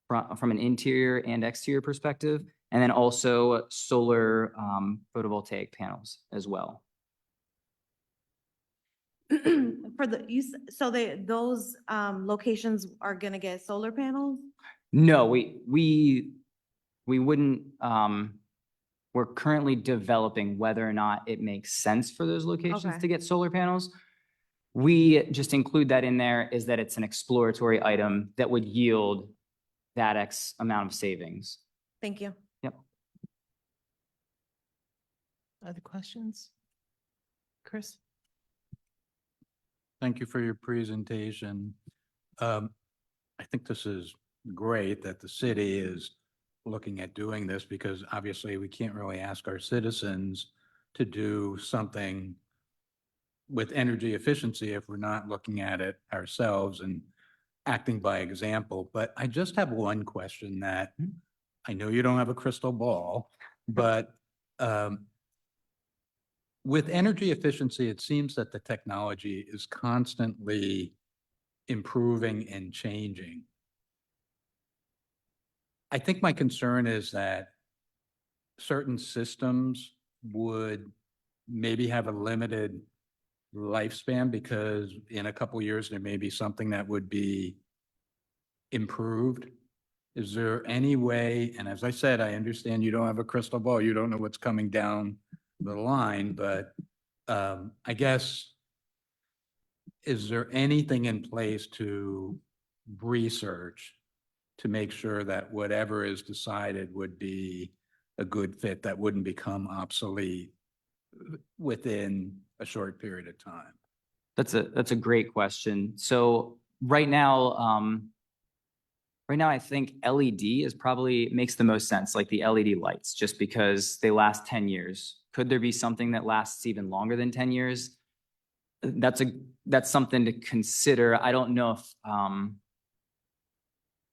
from an interior and exterior perspective, and then also solar photovoltaic panels as well. Those locations are gonna get solar panels? No, we wouldn't, we're currently developing whether or not it makes sense for those locations Okay. to get solar panels. We just include that in there is that it's an exploratory item that would yield that X amount of savings. Thank you. Yep. Other questions? Chris? Thank you for your presentation. I think this is great that the city is looking at doing this because obviously we can't really ask our citizens to do something with energy efficiency if we're not looking at it ourselves and acting by example. But I just have one question that I know you don't have a crystal ball, but with energy efficiency, it seems that the technology is constantly improving and changing. I think my concern is that certain systems would maybe have a limited lifespan because in a couple of years, there may be something that would be improved. Is there any way, and as I said, I understand you don't have a crystal ball, you don't know what's coming down the line, but I guess, is there anything in place to research to make sure that whatever is decided would be a good fit that wouldn't become obsolete within a short period of time? That's a great question. So right now, I think LED is probably makes the most sense, like the LED lights, just because they last 10 years. Could there be something that lasts even longer than 10 years? That's something to consider. I don't know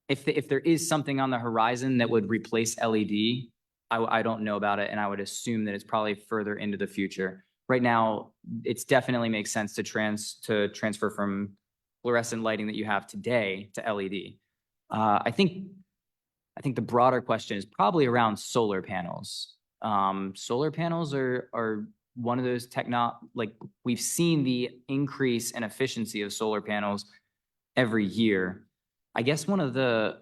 if there is something on the horizon that would replace LED. I don't know about it, and I would assume that it's probably further into the future. Right now, it's definitely makes sense to transfer from fluorescent lighting that you have today to LED. I think the broader question is probably around solar panels. Solar panels are one of those like we've seen the increase in efficiency of solar panels every year. I guess one of the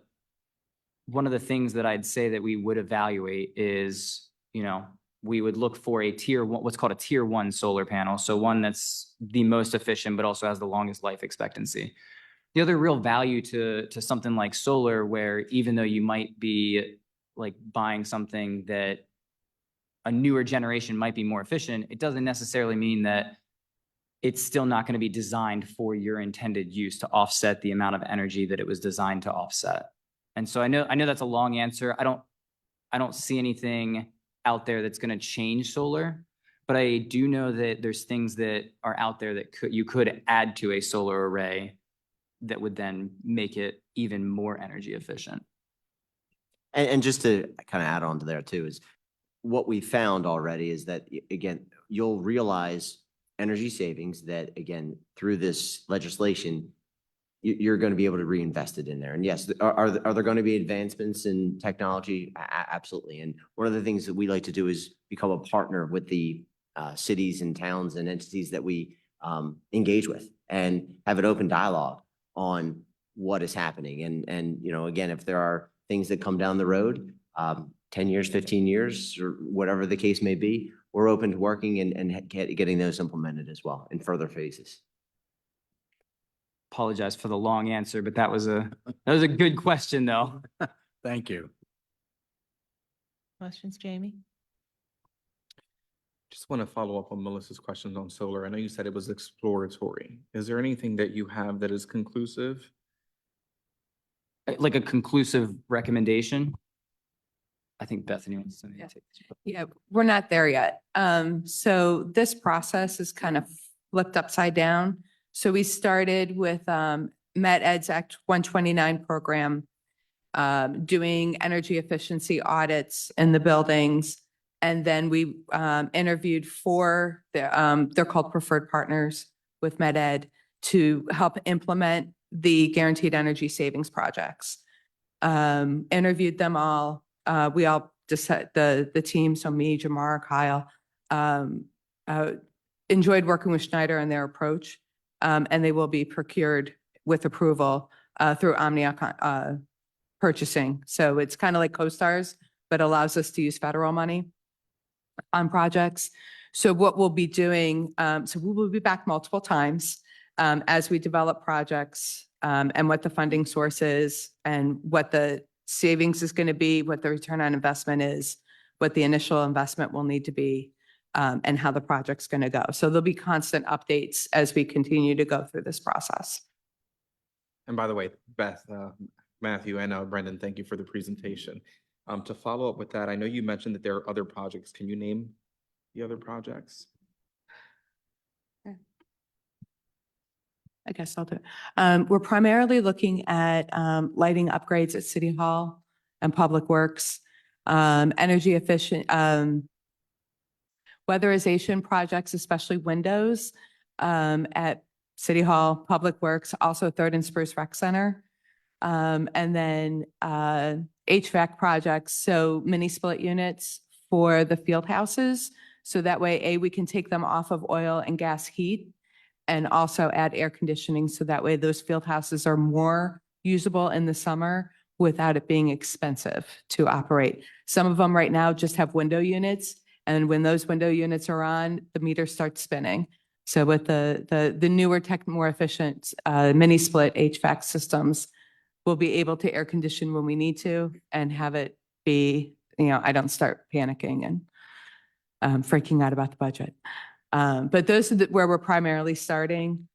things that I'd say that we would evaluate is, we would look for what's called a tier 1 solar panel. So one that's the most efficient, but also has the longest life expectancy. The other real value to something like solar, where even though you might be like buying something that a newer generation might be more efficient, it doesn't necessarily mean that it's still not going to be designed for your intended use to offset the amount of energy that it was designed to offset. And so I know that's a long answer. I don't see anything out there that's going to change solar, but I do know that there's things that are out there that you could add to a solar array that would then make it even more energy efficient. And just to kind of add on to there too, is what we found already is that, again, you'll realize energy savings that, again, through this legislation, you're going to be able to reinvest it in there. And yes, are there going to be advancements in technology? Absolutely. And one of the things that we like to do is become a partner with the cities and towns and entities that we engage with and have an open dialogue on what is happening. And again, if there are things that come down the road, 10 years, 15 years, or whatever the case may be, we're open to working and getting those implemented as well in further phases. Apologize for the long answer, but that was a good question though. Thank you. Questions, Jamie? Just want to follow up on Melissa's questions on solar. I know you said it was exploratory. Is there anything that you have that is conclusive? Like a conclusive recommendation? I think Bethany wants to take this. Yeah, we're not there yet. So this process is kind of flipped upside down. So we started with Met Ed's Act 129 program, doing energy efficiency audits in the buildings. And then we interviewed for they're called preferred partners with Met Ed to help implement the guaranteed energy savings projects. Interviewed them all. We all just the team, so me, Jamar, Kyle, enjoyed working with Schneider and their approach. And they will be procured with approval through Omnia purchasing. So it's kind of like CoStars, but allows us to use federal money on projects. So what we'll be doing, so we will be back multiple times as we develop projects and what the funding source is and what the savings is going to be, what the return on investment is, what the initial investment will need to be, and how the project's going to go. So there'll be constant updates as we continue to go through this process. And by the way, Beth, Matthew, and Brendan, thank you for the presentation. To follow up with that, I know you mentioned that there are other projects. Can you name the other projects? I guess I'll do it. We're primarily looking at lighting upgrades at City Hall and Public Works, energy efficient, weatherization projects, especially windows at City Hall, Public Works, also Third and Spruce Rec Center. And then HVAC projects, so mini split units for the field houses. So that way, we can take them off of oil and gas heat and also add air conditioning. So that way those field houses are more usable in the summer without it being expensive to operate. Some of them right now just have window units. And when those window units are on, the meter starts spinning. So with the newer more efficient mini split HVAC systems, we'll be able to air condition when we need to and have it be, I don't start panicking and freaking out about the budget. But those are where we're primarily starting.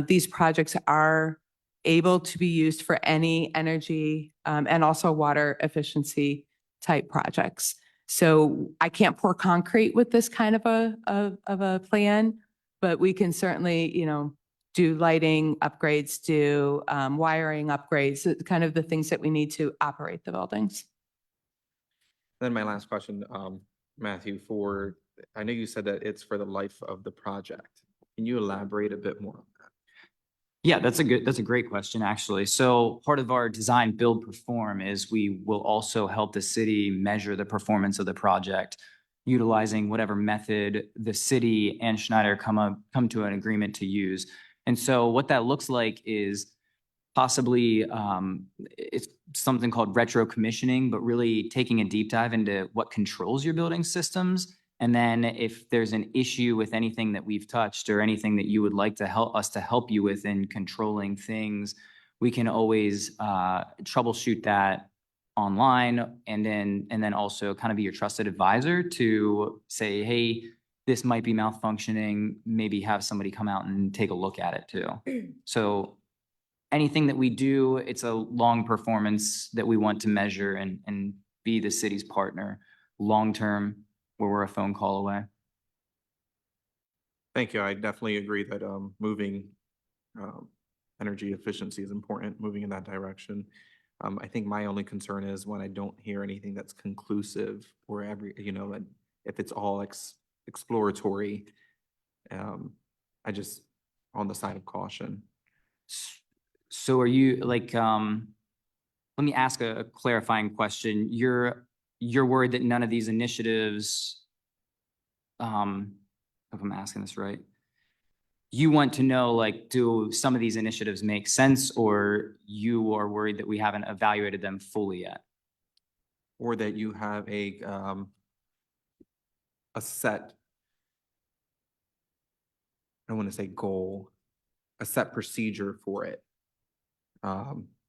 These projects are able to be used for any energy and also water efficiency type projects. So I can't pour concrete with this kind of a plan, but we can certainly, do lighting upgrades, do wiring upgrades, kind of the things that we need to operate the buildings. Then my last question, Matthew, I know you said that it's for the life of the project. Can you elaborate a bit more on that? Yeah, that's a great question, actually. So part of our design, build, perform is we will also help the city measure the performance of the project utilizing whatever method the city and Schneider come to an agreement to use. And so what that looks like is possibly it's something called retro commissioning, but really taking a deep dive into what controls your building systems. And then if there's an issue with anything that we've touched or anything that you would like to help you with in controlling things, we can always troubleshoot that online and then also kind of be your trusted advisor to say, hey, this might be malfunctioning, maybe have somebody come out and take a look at it too. So anything that we do, it's a long performance that we want to measure and be the city's partner long-term, where we're a phone call away. Thank you. I definitely agree that moving energy efficiency is important, moving in that direction. I think my only concern is when I don't hear anything that's conclusive or if it's all exploratory, I just on the side of caution. So are you let me ask a clarifying question. You're worried that none of these initiatives, if I'm asking this right, you want to know, do some of these initiatives make sense, or you are worried that we haven't evaluated them fully yet? or that you have a set, I don't want to say goal, a set procedure for it.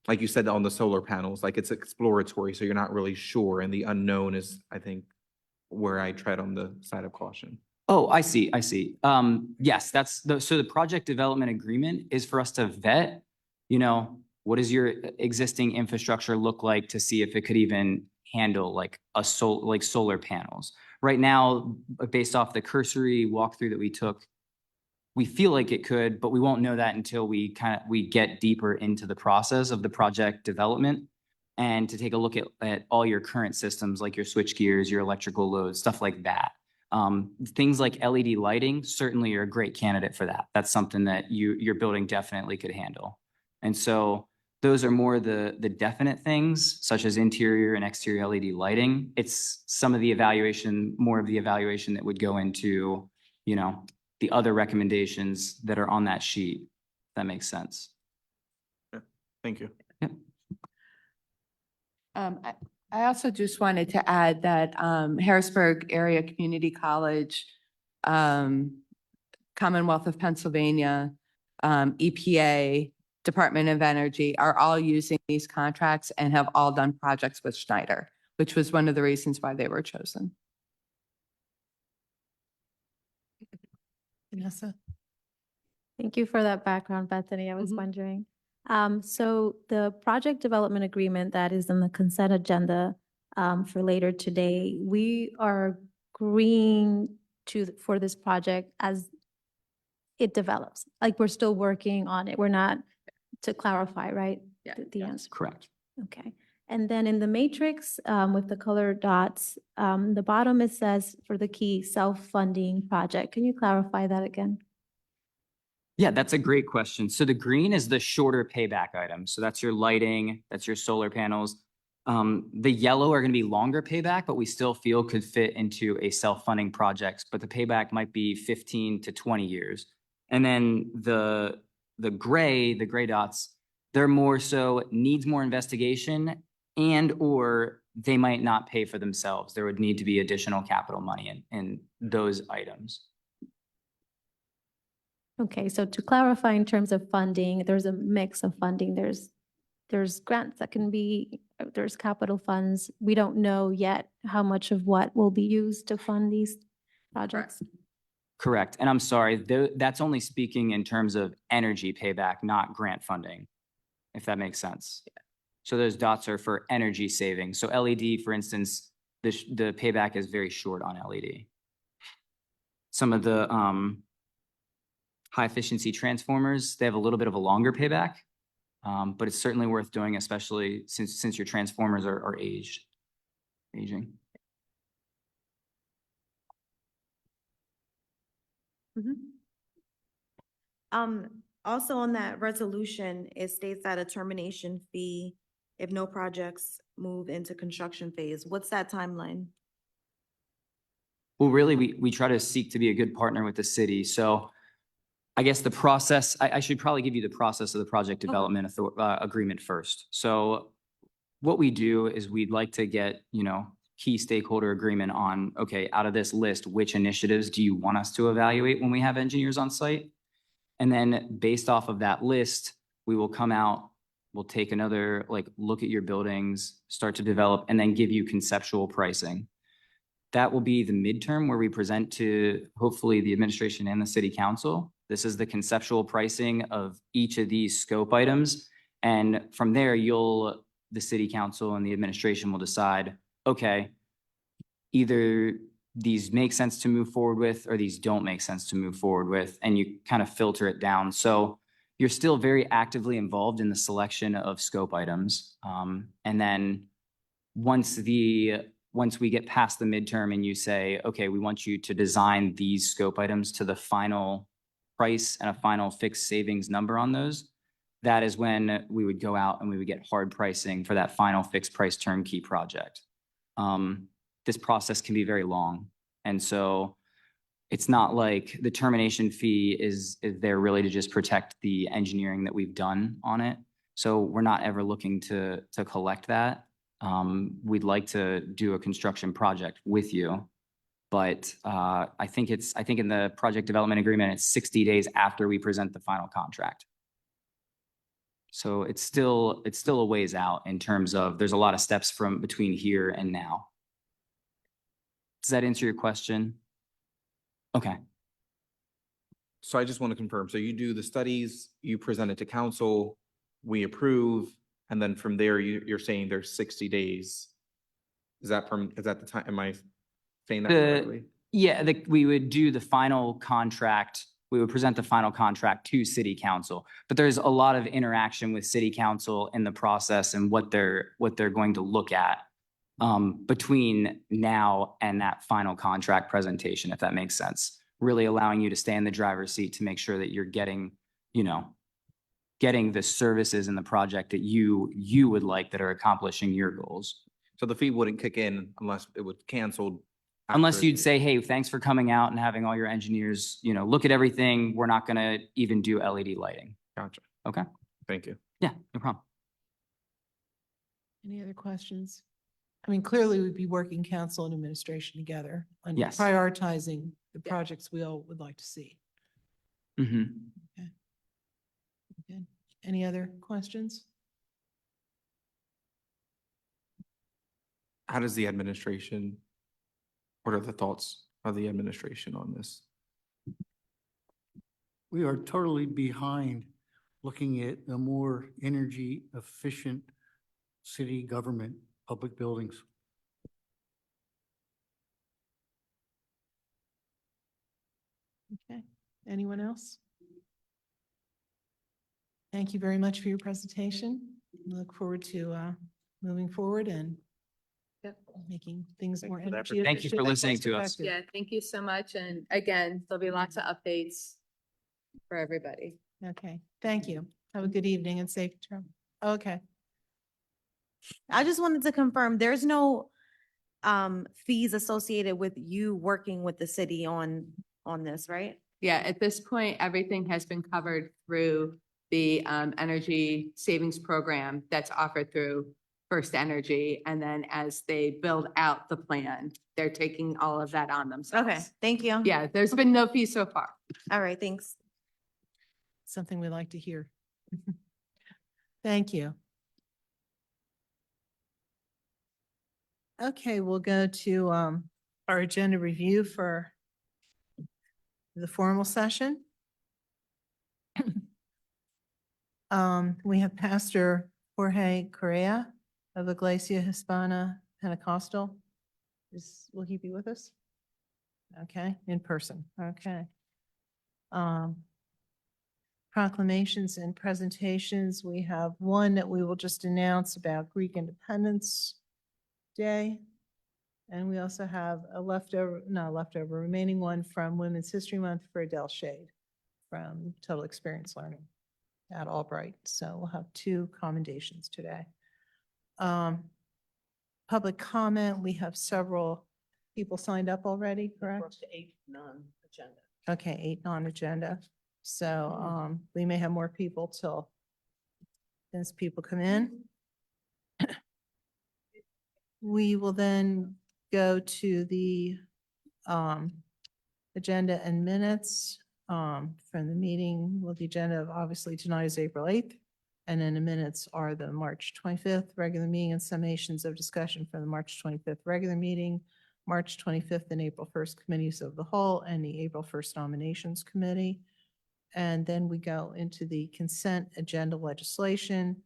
Like you said on the solar panels, like it's exploratory, so you're not really sure, and the unknown is, I think, where I tread on the side of caution. Oh, I see, I see. Yes, so the project development agreement is for us to vet, what does your existing infrastructure look like to see if it could even handle like solar panels. Right now, based off the cursory walkthrough that we took, we feel like it could, but we won't know that until we get deeper into the process of the project development and to take a look at all your current systems, like your switch gears, your electrical loads, stuff like that. Things like LED lighting certainly are a great candidate for that. That's something that your building definitely could handle. And so those are more the definite things, such as interior and exterior LED lighting. It's some of the evaluation, more of the evaluation that would go into, the other recommendations that are on that sheet. If that makes sense. Thank you. I also just wanted to add that Harrisburg Area Community College, Commonwealth of Pennsylvania, EPA, Department of Energy are all using these contracts and have all done projects with Schneider, which was one of the reasons why they were chosen. Vanessa? Thank you for that background, Bethany. I was wondering. So the project development agreement that is on the consent agenda for later today, we are agreeing for this project as it develops. Like we're still working on it. We're not, to clarify, right? Yeah. The answer. Correct. Okay. And then in the matrix with the colored dots, the bottom it says for the key self-funding project. Can you clarify that again? Yeah, that's a great question. So the green is the shorter payback item. So that's your lighting, that's your solar panels. The yellow are going to be longer payback, but we still feel could fit into a self-funding project, but the payback might be 15 to 20 years. And then the gray dots, they're more so needs more investigation and or they might not pay for themselves. There would need to be additional capital money in those items. Okay, so to clarify in terms of funding, there's a mix of funding. There's grants that can be, there's capital funds. We don't know yet how much of what will be used to fund these projects. Correct. And I'm sorry, that's only speaking in terms of energy payback, not grant funding, if that makes sense. Yeah. So those dots are for energy savings. So LED, for instance, the payback is very short on LED. Some of the high efficiency transformers, they have a little bit of a longer payback, but it's certainly worth doing, especially since your transformers are aging. Also on that resolution, it states that a termination fee if no projects move into construction phase. What's that timeline? Well, really, we try to seek to be a good partner with the city. So I guess the process, I should probably give you the process of the project development agreement first. So what we do is we'd like to get, key stakeholder agreement on, okay, out of this list, which initiatives do you want us to evaluate when we have engineers on site? And then based off of that list, we will come out, we'll take another look at your buildings, start to develop, and then give you conceptual pricing. That will be the midterm where we present to hopefully the administration and the city council. This is the conceptual pricing of each of these scope items. And from there, the city council and the administration will decide, okay, either these make sense to move forward with, or these don't make sense to move forward with, and you kind of filter it down. So you're still very actively involved in the selection of scope items. And then once we get past the midterm and you say, okay, we want you to design these scope items to the final price and a final fixed savings number on those, that is when we would go out and we would get hard pricing for that final fixed price turnkey project. This process can be very long. And so it's not like the termination fee is there really to just protect the engineering that we've done on it. So we're not ever looking to collect that. we'd like to do a construction project with you. But I think in the project development agreement, it's 60 days after we present the final contract. So it's still a ways out in terms of, there's a lot of steps from between here and now. Does that answer your question? Okay. So I just want to confirm, so you do the studies, you present it to council, we approve, and then from there, you're saying there's 60 days. Is that the time, am I saying that correctly? Yeah, we would do the final contract. We would present the final contract to city council, but there's a lot of interaction with city council in the process and what they're going to look at between now and that final contract presentation, if that makes sense. Really allowing you to stay in the driver's seat to make sure that you're getting the services in the project that you would like that are accomplishing your goals. So the fee wouldn't kick in unless it was canceled. Unless after- you'd say, hey, thanks for coming out and having all your engineers, look at everything. We're not going to even do LED lighting. Gotcha. Okay. Thank you. Yeah, no problem. Any other questions? I mean, clearly we'd be working council and administration together on Yes. prioritizing the projects we all would like to see. Mhm. Good. Any other questions? How does the administration, what are the thoughts of the administration on this? We are totally behind looking at a more energy efficient city government, public buildings. Okay. Anyone else? Thank you very much for your presentation. We look forward to moving forward and making things more for that energy Thank you for efficient, listening to us. cost-effective. Yeah, thank you so much. And again, there'll be lots of updates for everybody. Okay, thank you. Have a good evening and safe travel. Okay. I just wanted to confirm, there's no fees associated with you working with the city on this, right? Yeah, at this point, everything has been covered through the energy savings program that's offered through First Energy. And then as they build out the plan, they're taking all of that on themselves. Okay, thank you. Yeah, there's been no fee so far. All right, thanks. Something we like to hear. Thank you. Okay, we'll go to our agenda review for the formal session. We have Pastor Jorge Correa of Iglesia Hispana Pentecostal. Will he be with us? Okay, in person, okay. Proclamations and presentations. We have one that we will just announce about Greek Independence Day. And we also have a remaining one from Women's History Month for Adele Shade from Total Experience Learning at Albright. So we'll have two commendations today. Public comment, we have several people signed up already, correct? 8 non-agenda. Okay, 8 non-agenda. So we may have more people till as people come in. We will then go to the agenda and minutes from the meeting. Well, the agenda of obviously tonight is April 8th. And then the minutes are the March 25th regular meeting and summations of discussion from the March 25th regular meeting, March 25th and April 1st committees of the whole, and the April 1st nominations committee. And then we go into the consent agenda legislation.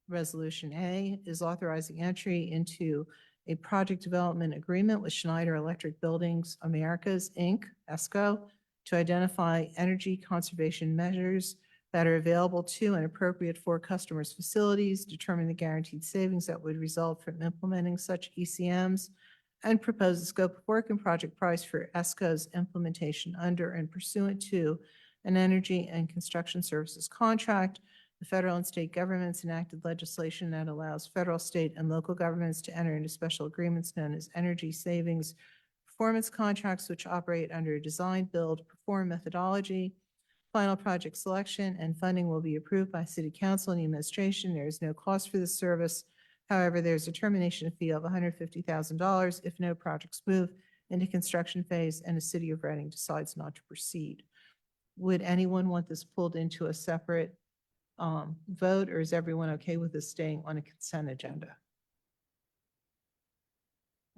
Resolution A is authorizing entry into a project development agreement with Schneider Electric Buildings Americas, Inc., ESCO, to identify energy conservation measures that are available to and appropriate for customers' facilities, determine the guaranteed savings that would result from implementing such ECMs, and propose the scope of work and project price for ESCO's implementation under and pursuant to an energy and construction services contract. The federal and state governments enacted legislation that allows federal, state, and local governments to enter into special agreements known as energy savings performance contracts, which operate under a design, build, perform methodology. Final project selection and funding will be approved by City Council and the administration. There is no cost for this service. However, there's a termination fee of $150,000 if no projects move into construction phase and the city of Reading decides not to proceed. Would anyone want this pulled into a separate vote, or is everyone okay with this staying on a consent agenda?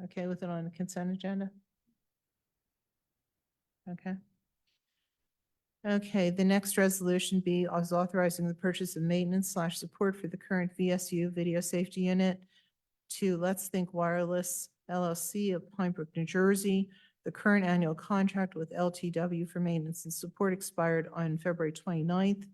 Okay with it on the consent agenda? Okay. Okay, the next resolution B is authorizing the purchase of maintenance / support for the current VSU video safety unit to Let's Think Wireless LLC of Pine Brook, New Jersey. The current annual contract with LTW for maintenance and support expired on February 29th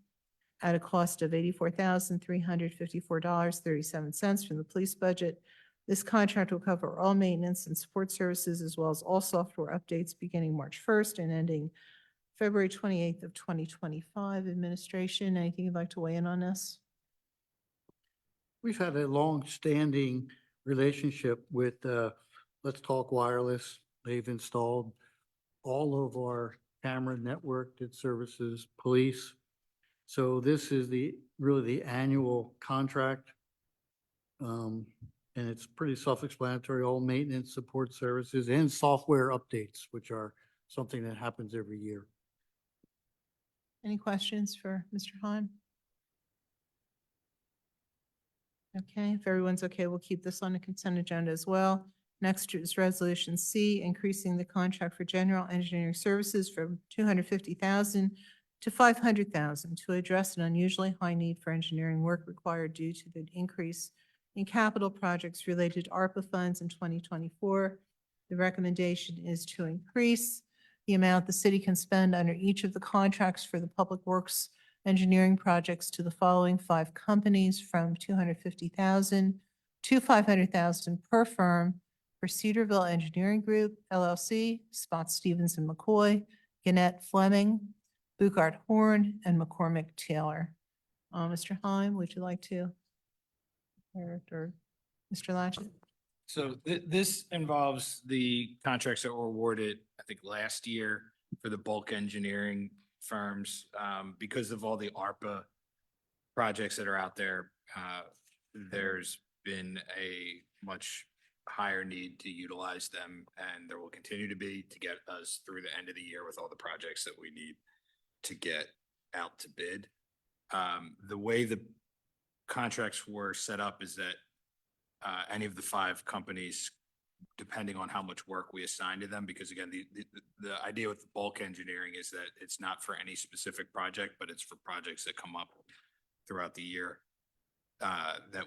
at a cost of $84,354.37 from the police budget. This contract will cover all maintenance and support services as well as all software updates beginning March 1st and ending February 28th of 2025. Administration, anything you'd like to weigh in on this? We've had a long-standing relationship with Let's Talk Wireless. They've installed all of our camera networked services, police. So this is really the annual contract. And it's pretty self-explanatory, all maintenance, support services, and software updates, which are something that happens every year. Any questions for Mr. Hahn? Okay, if everyone's okay, we'll keep this on the consent agenda as well. Next is Resolution C, increasing the contract for general engineering services from $250,000 to $500,000 to address an unusually high need for engineering work required due to the increase in capital projects related to ARPA funds in 2024. The recommendation is to increase the amount the city can spend under each of the contracts for the public works engineering projects to the following 5 companies from $250,000 to $500,000 per firm for Cedarville Engineering Group, LLC, Spot Stevens and McCoy, Gannett Fleming, Bugart Horn, and McCormick Taylor. Mr. Heim, would you like to? Or Mr. Latchet? So this involves the contracts that were awarded, I think, last year for the bulk engineering firms. Because of all the ARPA projects that are out there, there's been a much higher need to utilize them, and there will continue to be to get us through the end of the year with all the projects that we need to get out to bid. The way the contracts were set up is that any of the 5 companies, depending on how much work we assign to them, because again, the idea with the bulk engineering is that it's not for any specific project, but it's for projects that come up throughout the year, that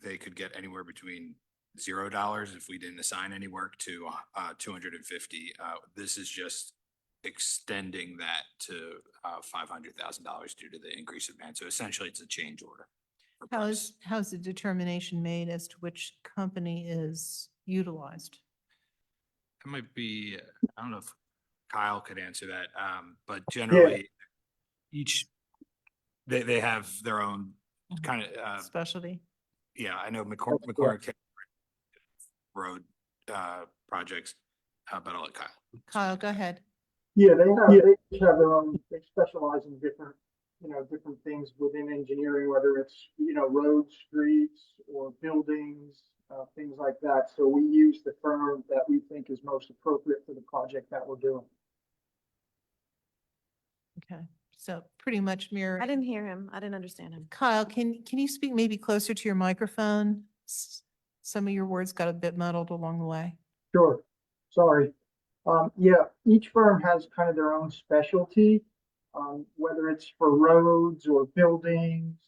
they could get anywhere between $0 if we didn't assign any work to $250. This is just extending that to $500,000 due to the increase in demand. So essentially, it's a change order. How's the determination made as to which company is utilized? That might be, I don't know if Kyle could answer that, but generally, they have their own kind of, Specialty? yeah, I know McCormick Road projects, but I'll let Kyle. Kyle, go ahead. Yeah, they each have their own, they specialize in different, different things within engineering, whether it's, roads, streets, or buildings, things like that. So we use the firm that we think is most appropriate for the project that we're doing. Okay, so pretty much mirror. I didn't hear him. I didn't understand him. Kyle, can you speak maybe closer to your microphone? Some of your words got a bit muddled along the way. Sure, sorry. Yeah, each firm has kind of their own specialty, whether it's for roads or buildings,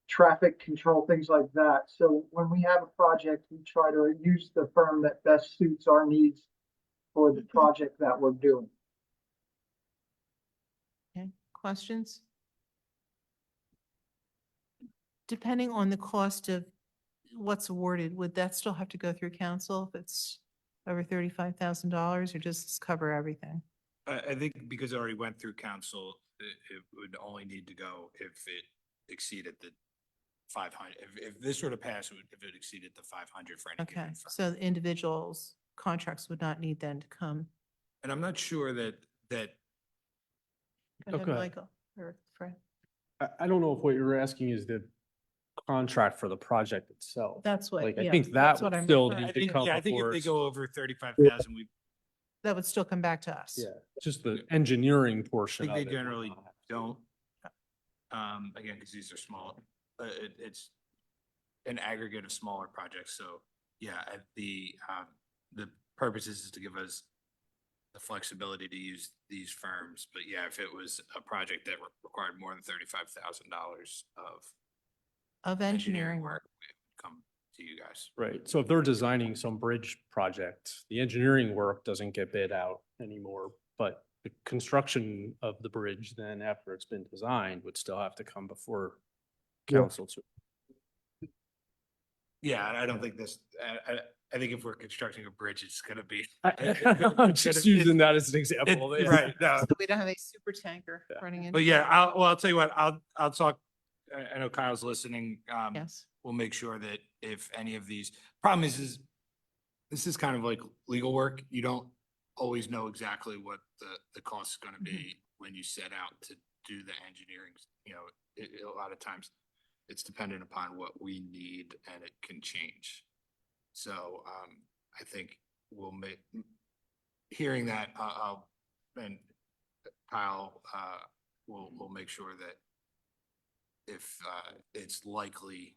traffic control, things like that. So when we have a project, we try to use the firm that best suits our needs for the project that we're doing. Okay, questions? Depending on the cost of what's awarded, would that still have to go through council if it's over $35,000, or does this cover everything? I think because it already went through council, it would only need to go if it exceeded the 500. If this were to pass, if it exceeded the 500 for any Okay, given firm. so the individuals' contracts would not need then to come. And I'm not sure that Go ahead, Okay. Michael or Fred. I don't know if what you're asking is the contract for the project itself. That's what, Like, I yeah, think that that's what would I'm still referring need to. to come I think if before they us. go over 35,000, we That would still come back to us. Yeah, just the engineering I portion think of they it. generally don't. Again, because these are small, it's an aggregate of smaller projects. So yeah, the purpose is to give us the flexibility to use these firms. But yeah, if it was a project that required more than $35,000 Of engineering work. we would come to you guys. Right, so if they're designing some bridge project, the engineering work doesn't get bid out anymore, but the construction of the bridge then after it's been designed would still have to come before Yeah. council. Yeah, I don't think this, I think if we're constructing a bridge, it's gonna be. I'm just using that as an example. Yeah. Right, no. So we don't have a super tanker running in. But yeah, I'll tell you what, I'll talk, I know Kyle's listening. Yes. We'll make sure that if any of these, problem is this is kind of like legal work. You don't always know exactly what the cost is gonna be when you set out to do the engineering. You know, a lot of times it's dependent upon what we need and it can change. So, I think we'll make, hearing that, I'll, and Kyle, we'll make sure that if, it's likely,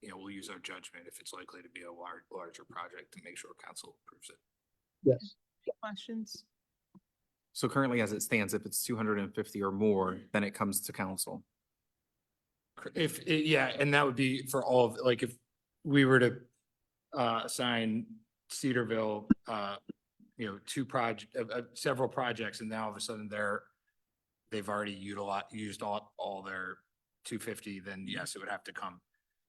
you know, we'll use our judgment if it's likely to be a larger project to make sure council approves it. Yes. Questions? So currently, as it stands, if it's 250 or more, then it comes to council. If, yeah, and that would be for all of, like, if we were to assign Cedarville, you know, several projects, and now all of a sudden they've already used all their 250, then yes, it would have to come.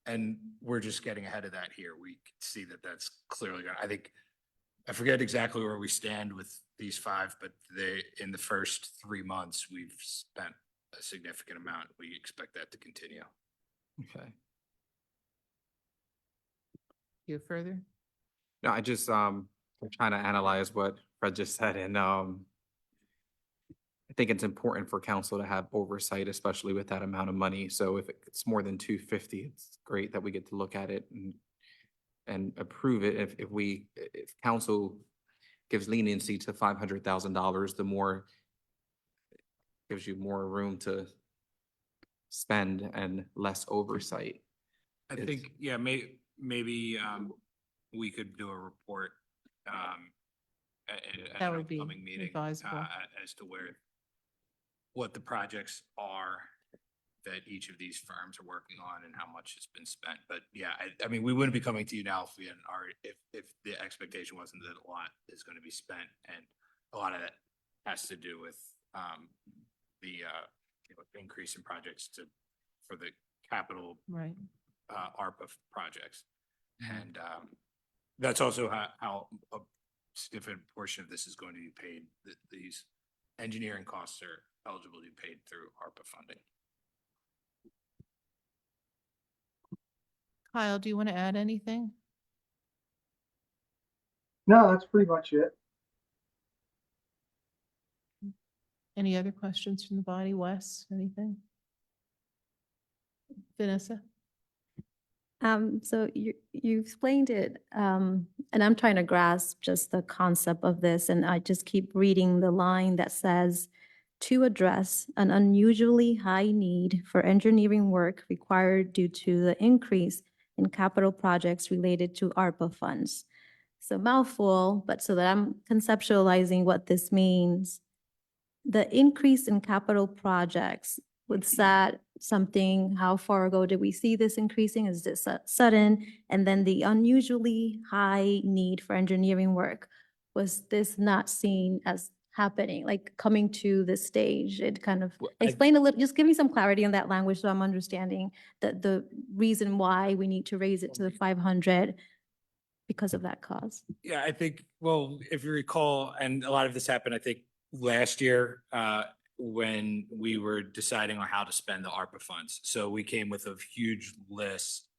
And we're just getting ahead of that here. We can see that that's clearly gonna, I think, I forget exactly where we stand with these five, but in the first 3 months, we've spent a significant amount. We expect that to continue. Okay. You further? No, I just, I'm trying to analyze what Fred just said, and, I think it's important for council to have oversight, especially with that amount of money. So if it's more than 250, it's great that we get to look at it and approve it. If council gives leniency to $500,000, the more gives you more room to spend and less oversight. I think, yeah, maybe we could do a report at That an would be upcoming meeting advisable. as to what the projects are that each of these firms are working on and how much has been spent. But yeah, I mean, we wouldn't be coming to you now if we hadn't already, if the expectation wasn't that a lot is going to be spent, and a lot of that has to do with the you know, increase in projects for the capital Right. ARPA projects. And that's also how a significant portion of this is going to be paid. These engineering costs are eligible to be paid through ARPA funding. Kyle, do you want to add anything? No, that's pretty much it. Any other questions from the body? Wes, anything? Vanessa? So you explained it, and I'm trying to grasp just the concept of this, and I just keep reading the line that says, to address an unusually high need for engineering work required due to the increase in capital projects related to ARPA funds. So mouthful, but so that I'm conceptualizing what this means, the increase in capital projects, was that something, how far ago did we see this increasing? Is this sudden? And then the unusually high need for engineering work, was this not seen as happening, like coming to this stage? It kind of, explain a little, just give me some clarity on that language so I'm understanding the reason why we need to raise it to the 500 because of that cause. Yeah, I think, well, if you recall, and a lot of this happened, I think, last year, when we were deciding on how to spend the ARPA funds. So we came with a huge list,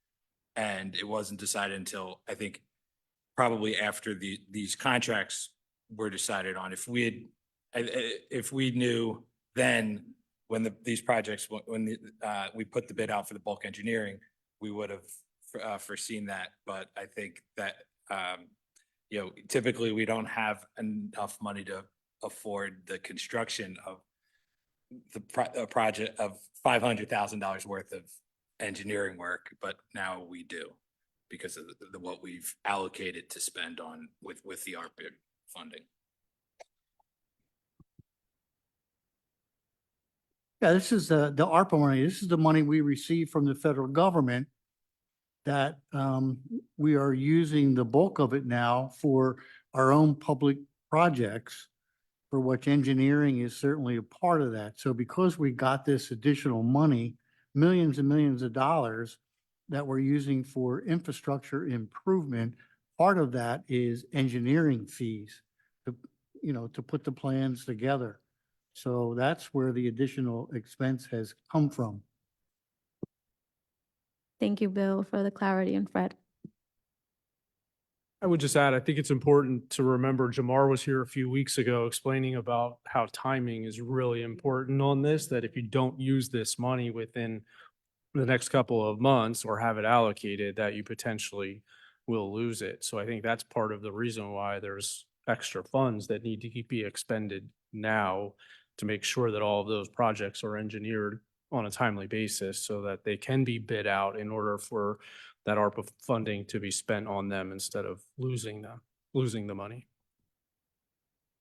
and it wasn't decided until, I think, probably after these contracts were decided on. If we knew then when these projects, when we put the bid out for the bulk engineering, we would have foreseen that, but I think that, typically we don't have enough money to afford the construction of a project of $500,000 worth of engineering work, but now we do because of what we've allocated to spend on with the ARPA funding. Yeah, this is the ARPA money. This is the money we receive from the federal government that we are using the bulk of it now for our own public projects, for which engineering is certainly a part of that. So because we got this additional money, millions and millions of dollars that we're using for infrastructure improvement, part of that is engineering fees to put the plans together. So that's where the additional expense has come from. Thank you, Bill, for the clarity, and Fred. I would just add, I think it's important to remember Jamar was here a few weeks ago explaining about how timing is really important on this, that if you don't use this money within the next couple of months or have it allocated, that you potentially will lose it. So I think that's part of the reason why there's extra funds that need to be expended now to make sure that all of those projects are engineered on a timely basis so that they can be bid out in order for that ARPA funding to be spent on them instead of losing the money.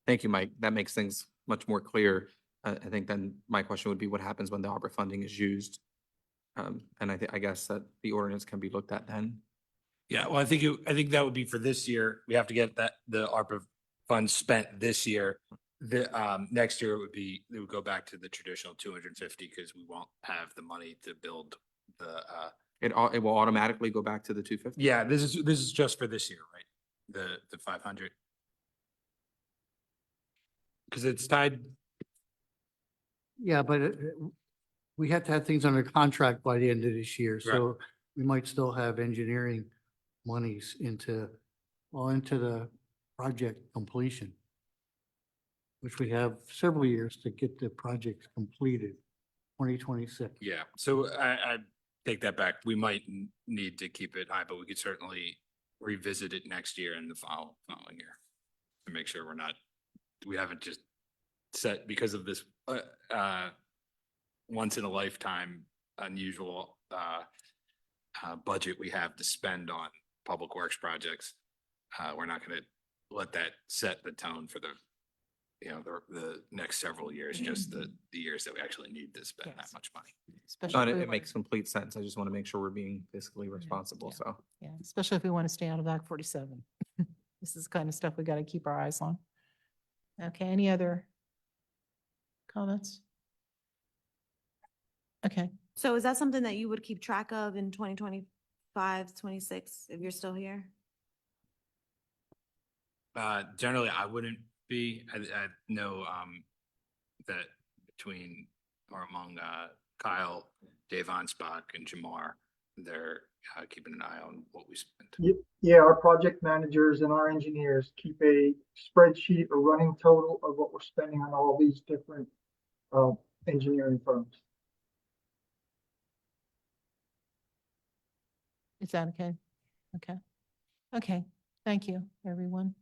Thank you, Mike. That makes things much more clear. I think then my question would be what happens when the ARPA funding is used? And I guess that the ordinance can be looked at then. Yeah, well, I think that would be for this year. We have to get the ARPA funds spent this year. Next year it would go back to the traditional 250 because we won't have the money to build the, It will automatically go back to the 250? yeah, this is just for this year, right? The 500. Because it's tied, Yeah, but we have to have things under contract by the end of this year. So we might still have engineering monies into the project completion, which we have several years to get the project completed, 2026. yeah. So I take that back. We might need to keep it high, but we could certainly revisit it next year and the following year to make sure we haven't just set because of this once in a lifetime unusual budget we have to spend on public works projects. We're not going to let that set the tone for the next several years, just the years that we actually need to spend that much money. Especially if we It wanna- makes complete sense. I just want to make sure we're being fiscally responsible, so. Yeah, especially if we want to stay out of Act 47. This is the kind of stuff we got to keep our eyes on. Okay, any other comments? Okay, So is that something that you would keep track of in 2025, 26, if you're still here? Generally, I wouldn't be. I know that between or among Kyle, Dave Onspach, and Jamar, they're keeping an eye on what we spend. Yeah, our project managers and our engineers keep a spreadsheet, a running total of what we're spending on all these different engineering firms. is that okay? Okay. Okay, thank you, everyone.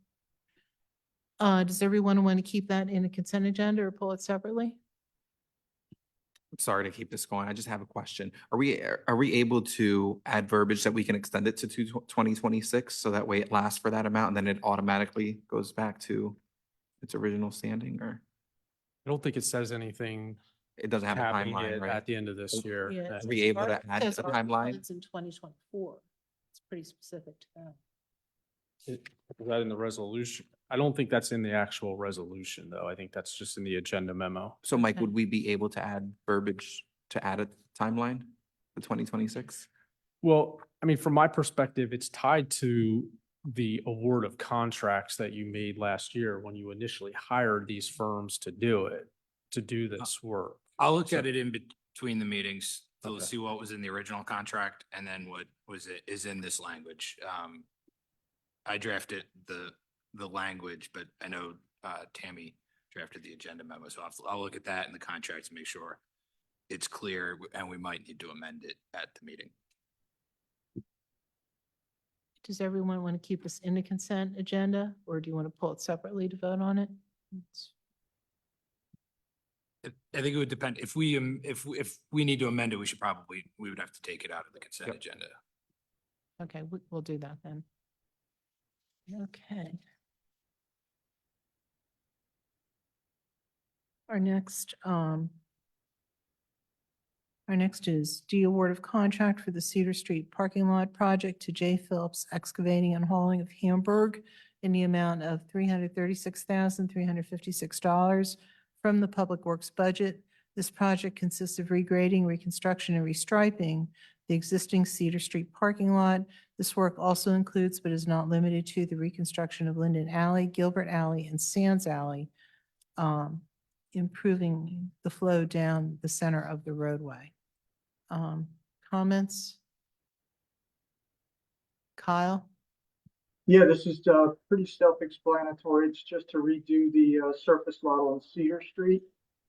Does everyone want to keep that in a consent agenda or pull it separately? I'm sorry to keep this going. I just have a question. Are we able to add verbiage that we can extend it to 2026 so that way it lasts for that amount and then it automatically goes back to its original standing, or I don't think it says anything it doesn't have a capping timeline, it right? at the end of this year. Yeah, that- Are we able to It add says a ARPA timeline? funds in 2024. It's pretty specific to that. Is that in the resolution? I don't think that's in the actual resolution, though. I think that's just in the agenda memo. So Mike, Okay. would we be able to add verbiage to add a timeline for 2026? Well, I mean, from my perspective, it's tied to the award of contracts that you made last year when you initially hired these firms to do this work. I'll look So- at it in between the meetings to Okay. see what was in the original contract and then what is in this language. I drafted the language, but I know Tammy drafted the agenda memo, so I'll look at that in the contracts and make sure it's clear, and we might need to amend it at the meeting. Does everyone want to keep this in the consent agenda, or do you want to pull it separately to vote on it? I think it would depend. If we need to amend it, we would have to take it out of the consent agenda. Okay, we'll do that then. Okay. Our next is D award of contract for the Cedar Street parking lot project to J. Phillips Excavating and Hauling of Hamburg in the amount of $336,356 from the Public Works budget. This project consists of regrading, reconstruction, and restriping the existing Cedar Street parking lot. This work also includes, but is not limited to, the reconstruction of Linden Alley, Gilbert Alley, and Sands Alley, improving the flow down the center of the roadway. Comments? Kyle? Yeah, this is pretty self-explanatory. It's just to redo the surface lot on Cedar Street.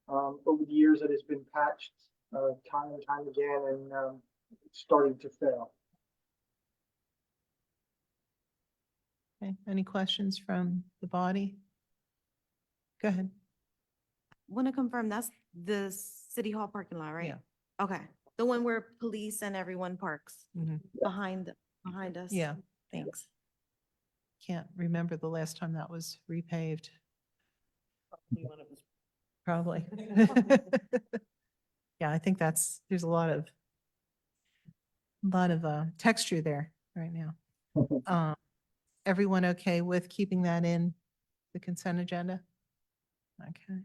Over the years, it has been patched time and time again, and it's starting to fail. Okay, any questions from the body? Go ahead. Want to confirm that's the City Hall parking lot, right? Yeah. Okay, the one where police and everyone parks Mhm. behind us? Yeah, Thanks. can't remember the last time that was repaved. Probably. Yeah, I think there's a lot of texture there right now. Everyone okay with keeping that in the consent agenda? Okay.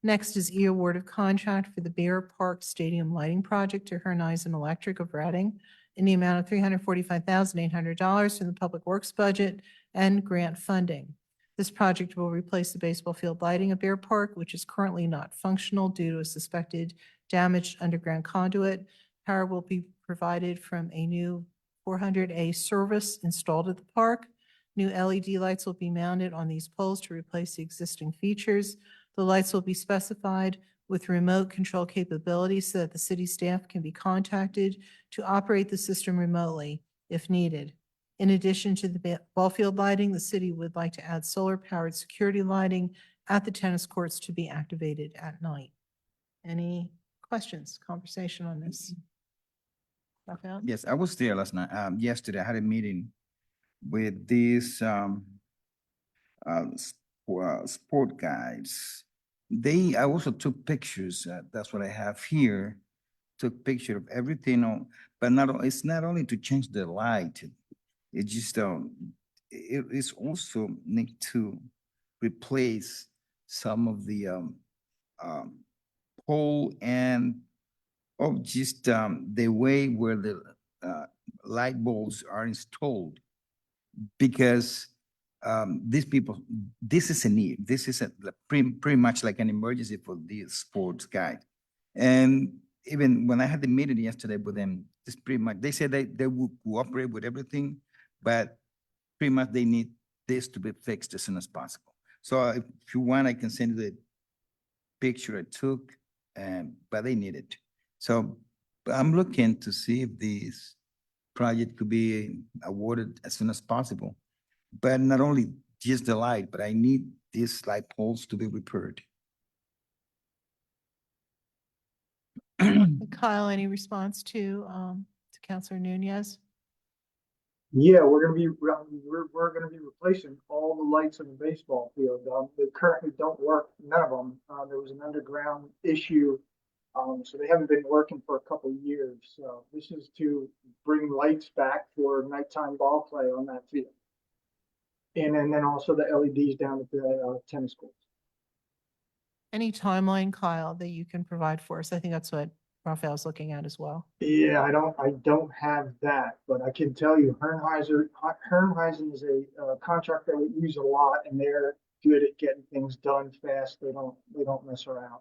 Next is E award of contract for the Bear Park Stadium Lighting Project to Horizon Electric of Reading in the amount of $345,800 from the Public Works budget and grant funding. This project will replace the baseball field lighting at Bear Park, which is currently not functional due to a suspected damaged underground conduit. Power will be provided from a new 400A service installed at the park. New LED lights will be mounted on these poles to replace the existing features. The lights will be specified with remote control capabilities so that the city staff can be contacted to operate the system remotely if needed. In addition to the ball field lighting, the city would like to add solar-powered security lighting at the tennis courts to be activated at night. Any questions, conversation on this? Raphael? Yes, I was there last night. Yesterday, I had a meeting with these sport guides. I also took pictures. That's what I have here. Took picture of everything on, but it's not only to change the light. It just it is also need to replace some of the pole and of just the way where the light bulbs are installed, because these people, this is a need. This is pretty much like an emergency for these sports guide. And even when I had the meeting yesterday with them, it's pretty much, they said they will cooperate with everything, but pretty much they need this to be fixed as soon as possible. So if you want, I can send you the picture I took, but they need it. So I'm looking to see if this project could be awarded as soon as possible. But not only just the light, but I need these light poles to be repaired. Kyle, any response to Councilor Nunez? Yeah, we're gonna be replacing all the lights in the baseball field. They currently don't work, none of them. There was an underground issue, so they haven't been working for a couple of years. So this is to bring lights back for nighttime ball play on that field. And then also the LEDs down at the tennis courts. Any timeline, Kyle, that you can provide for us? I think that's what Raphael's looking at as well. Yeah, I don't have that, but I can tell you Horizon is a contractor we use a lot, and they're good at getting things done fast. They don't mess around.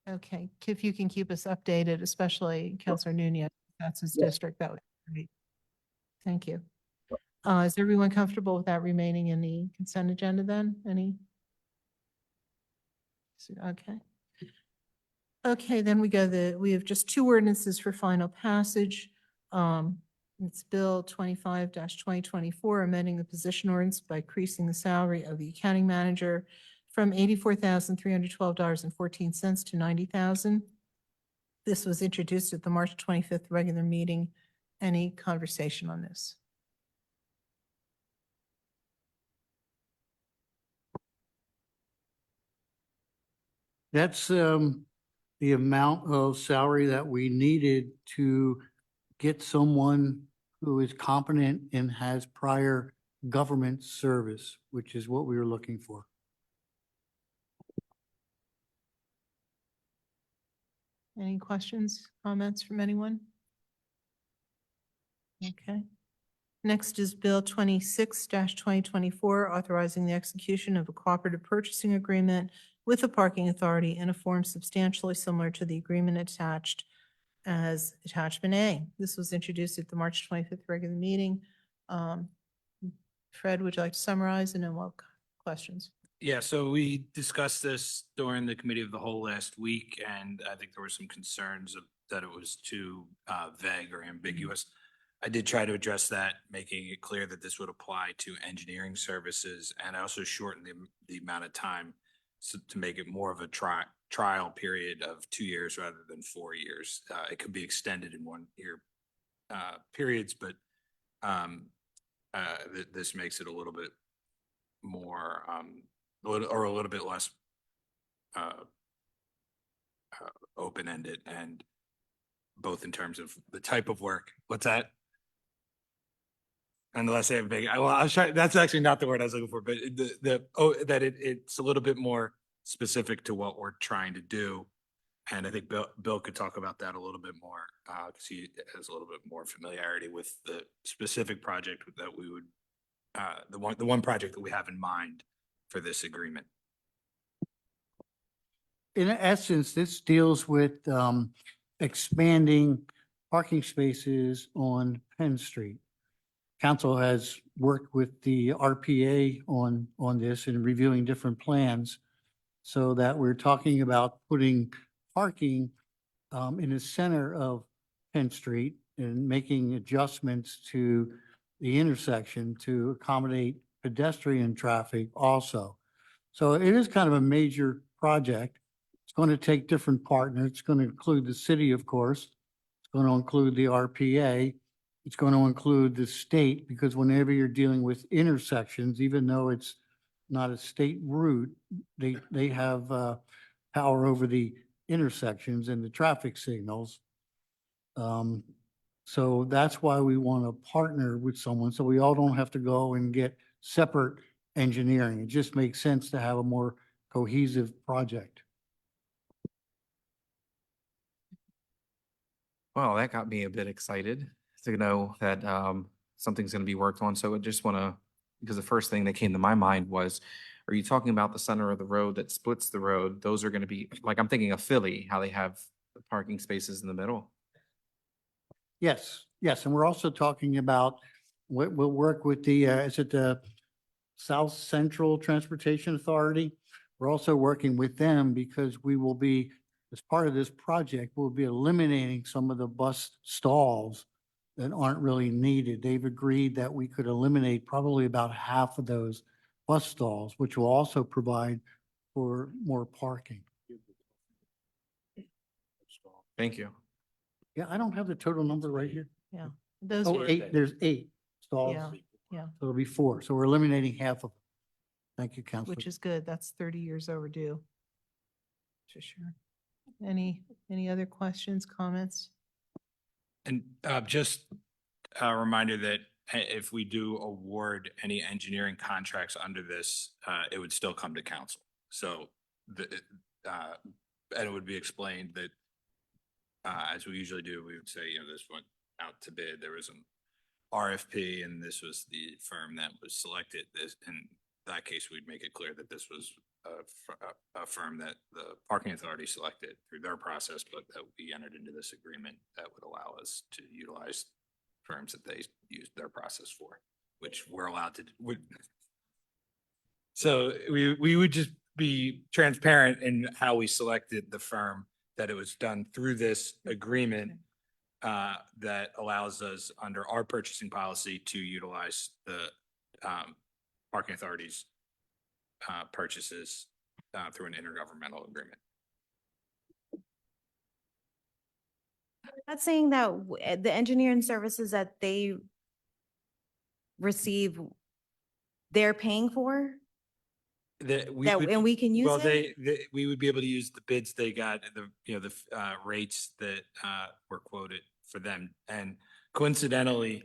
Okay, if you can keep us updated, especially Councilor Nunez, that's his Yeah. district, that would be great. Thank you. Is everyone comfortable with that remaining in the consent agenda then? Okay. Okay, then we have just two ordinances for final passage. It's Bill 25-2024, amending the position ordinance by increasing the salary of the accounting manager from $84,312.14 to $90,000. This was introduced at the March 25th regular meeting. Any conversation on this? That's the amount of salary that we needed to get someone who is competent and has prior government service, which is what we were looking for. Any questions, comments from anyone? Okay. Next is Bill 26-2024, authorizing the execution of a cooperative purchasing agreement with the parking authority in a form substantially similar to the agreement attached as Attachment A. This was introduced at the March 25th regular meeting. Fred, would you like to summarize, and then we'll questions? Yeah, so we discussed this during the committee of the whole last week, and I think there were some concerns that it was too vague or ambiguous. I did try to address that, making it clear that this would apply to engineering services, and I also shortened the amount of time to make it more of a trial period of 2 years rather than 4 years. It could be extended in 1 year periods, but this makes it a little bit more a little bit less open-ended, and both in terms of the type of work. What's that? Unless I have big, well, I was trying, that's actually not the word I was looking for, but it's a little bit more specific to what we're trying to do. And I think Bill could talk about that a little bit more, because he has a little bit more familiarity with the specific project that we would, the one project that we have in mind for this agreement. In essence, this deals with expanding parking spaces on Penn Street. Council has worked with the RPA on this and reviewing different plans, so that we're talking about putting parking in the center of Penn Street and making adjustments to the intersection to accommodate pedestrian traffic also. So it is kind of a major project. It's going to take different partners. It's going to include the city, of course. It's going to include the RPA. It's going to include the state, because whenever you're dealing with intersections, even though it's not a state route, they have power over the intersections and the traffic signals. So that's why we want to partner with someone, so we all don't have to go and get separate engineering. It just makes sense to have a more cohesive project. Well, that got me a bit excited to know that something's going to be worked on. So I just want to, because the first thing that came to my mind was, are you talking about the center of the road that splits the road? Those are going to be, like, I'm thinking of Philly, how they have the parking spaces in the middle. Yes, yes, and we're also talking about, we'll work with the, is it the South Central Transportation Authority? We're also working with them because we will be, as part of this project, we'll be eliminating some of the bus stalls that aren't really needed. They've agreed that we could eliminate probably about half of those bus stalls, which will also provide for more parking. Thank you. Yeah, I don't have the total number right here. Yeah. Those Oh, were, 8, there's 8 stalls. yeah, yeah, So it'll be 4. So we're eliminating half of them. Thank you, Counselor. which is good. That's 30 years overdue. For sure. Any other questions, comments? And just a reminder that if we do award any engineering contracts under this, it would still come to council. So and it would be explained that as we usually do, we would say, this went out to bid. There was an RFP, and this was the firm that was selected. In that case, we'd make it clear that this was a firm that the parking authority selected through their process, but that we entered into this agreement that would allow us to utilize firms that they used their process for, which we're allowed to do. So we would just be transparent in how we selected the firm, that it was done through this agreement. that allows us under our purchasing policy to utilize the parking authority's purchases through an intergovernmental agreement. That's saying that the engineering services that they receive, they're paying for? That And we can use well, it? we would be able to use the bids they got, the rates that were quoted for them. And coincidentally,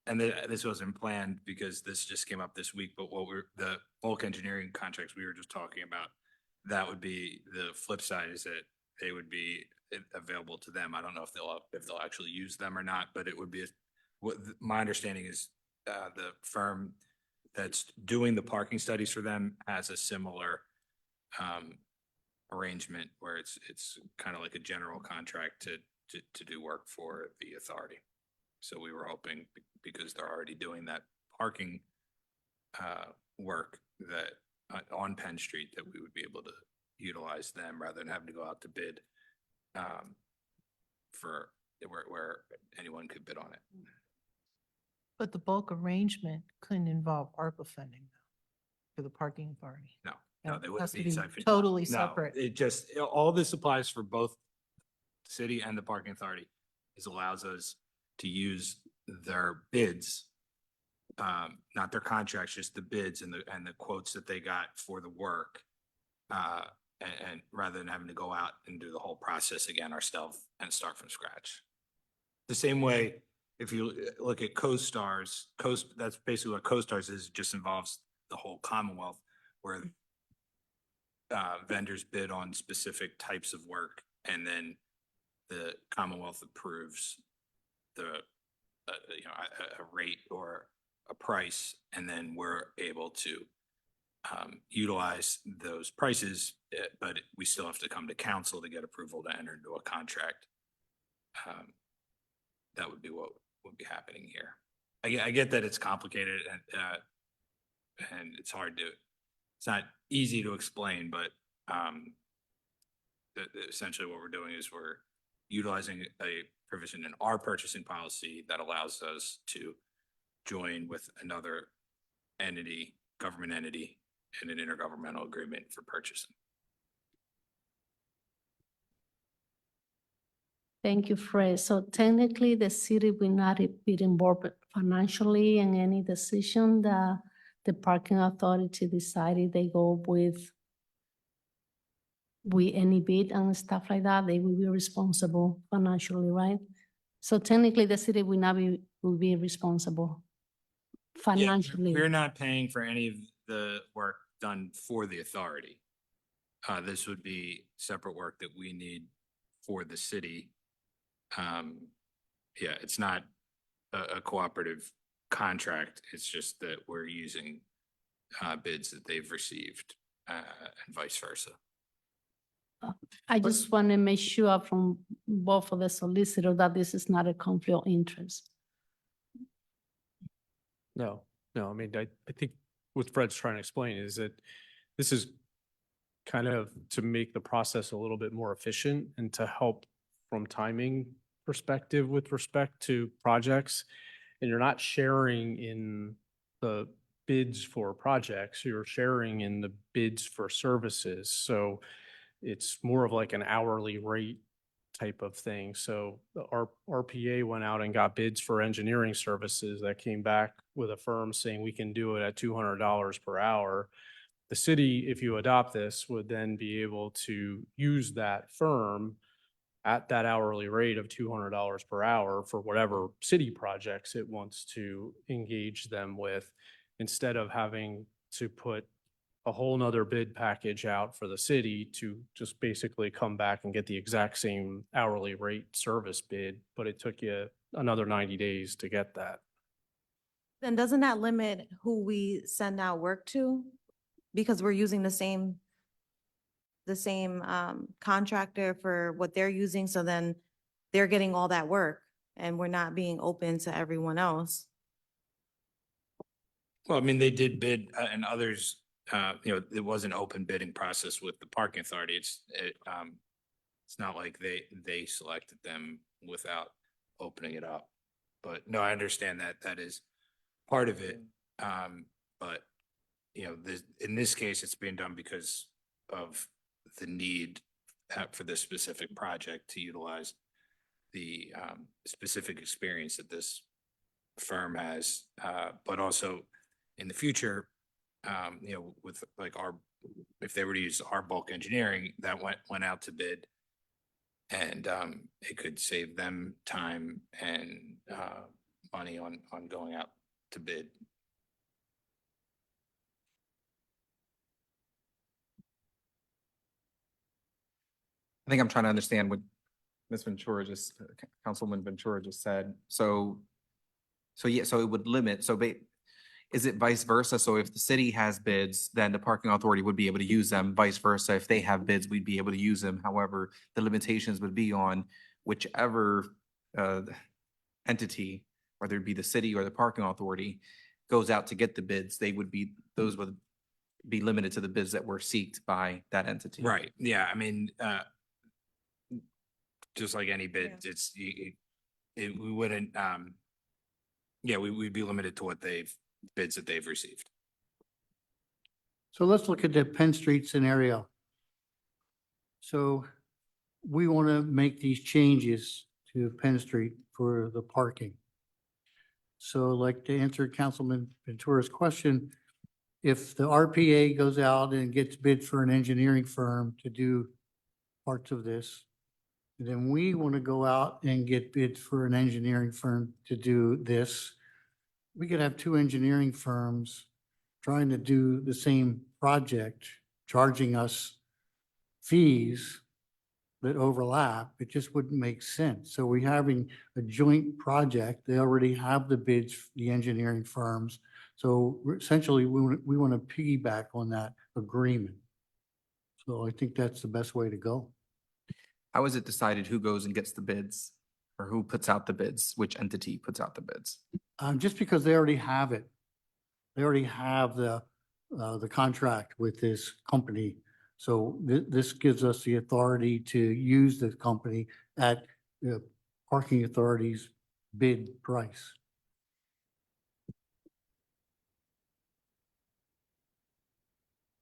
and this wasn't planned because this just came up this week, but the bulk engineering contracts we were just talking about, that would be the flip side, is that they would be available to them. I don't know if they'll actually use them or not, but it would be, my understanding is the firm that's doing the parking studies for them has a similar arrangement where it's kind of like a general contract to do work for the authority. So we were hoping, because they're already doing that parking work that on Penn Street, that we would be able to utilize them rather than having to go out to bid for where anyone could bid on it. But the bulk arrangement couldn't involve ARPA funding though, for the parking authority. No, No, they it wouldn't has to be. be separate. totally No, separate. It just, all this applies for both the city and the parking authority. Is allows us to use their bids, not their contracts, just the bids and the quotes that they got for the work. And rather than having to go out and do the whole process again ourselves and start from scratch. The same way, if you look at CoStars, that's basically what CoStars is, it just involves the whole Commonwealth, where vendors bid on specific types of work, and then the Commonwealth approves the a rate or a price, and then we're able to utilize those prices, but we still have to come to council to get approval to enter into a contract. That would be what would be happening here. I get that it's complicated and it's hard to, it's not easy to explain, but essentially what we're doing is we're utilizing a provision in our purchasing policy that allows us to join with another entity, government entity, in an intergovernmental agreement for purchasing. Thank you, Fred. So technically, the city will not be involved financially in any decision that the parking authority decided they go with any bid and stuff like that. They will be responsible financially, right? So technically, the city will be responsible financially. We're not paying for any of the work done for the authority. This would be separate work that we need for the city. Yeah, it's not a cooperative contract. It's just that we're using bids that they've received and vice versa. I just want to make sure from both of the solicitor that this is not a conflict of interest. No, I mean, I think what Fred's trying to explain is that this is kind of to make the process a little bit more efficient and to help from timing perspective with respect to projects. And you're not sharing in the bids for projects, you're sharing in the bids for services. So it's more of like an hourly rate type of thing. So our RPA went out and got bids for engineering services that came back with a firm saying we can do it at $200 per hour. The city, if you adopt this, would then be able to use that firm at that hourly rate of $200 per hour for whatever city projects it wants to engage them with, instead of having to put a whole nother bid package out for the city to just basically come back and get the exact same hourly rate service bid, but it took you another 90 days to get that. Then doesn't that limit who we send out work to? Because we're using the same contractor for what they're using, so then they're getting all that work and we're not being open to everyone else. Well, I mean, they did bid and others, it was an open bidding process with the parking authority. It's not like they selected them without opening it up. But no, I understand that that is part of it. But you know, this, in this case, it's being done because of the need for this specific project to utilize the specific experience that this firm has, but also in the future, you know, with like if they were to use our bulk engineering, that went out to bid, and it could save them time and money on going out to bid. I think I'm trying to understand what Ms. Ventura Councilman Ventura just said. So yeah, so it would limit, is it vice versa? So if the city has bids, then the parking authority would be able to use them. Vice versa, if they have bids, we'd be able to use them. However, the limitations would be on whichever entity, whether it be the city or the parking authority, goes out to get the bids, those would be limited to the bids that were sought by that entity. Right, yeah, I mean, just like any bid, we wouldn't, yeah, we'd be limited to what bids that they've received. So let's look at the Penn Street scenario. So we want to make these changes to Penn Street for the parking. So like to answer Councilman Ventura's question, if the RPA goes out and gets bid for an engineering firm to do parts of this, then we want to go out and get bids for an engineering firm to do this. We could have two engineering firms trying to do the same project, charging us fees that overlap. It just wouldn't make sense. So we're having a joint project. They already have the bids, the engineering firms. So essentially, we want to piggyback on that agreement. So I think that's the best way to go. How is it decided who goes and gets the bids, or who puts out the bids? Which entity puts out the bids? Just because they already have it. They already have the contract with this company. So this gives us the authority to use the company at the parking authority's bid price.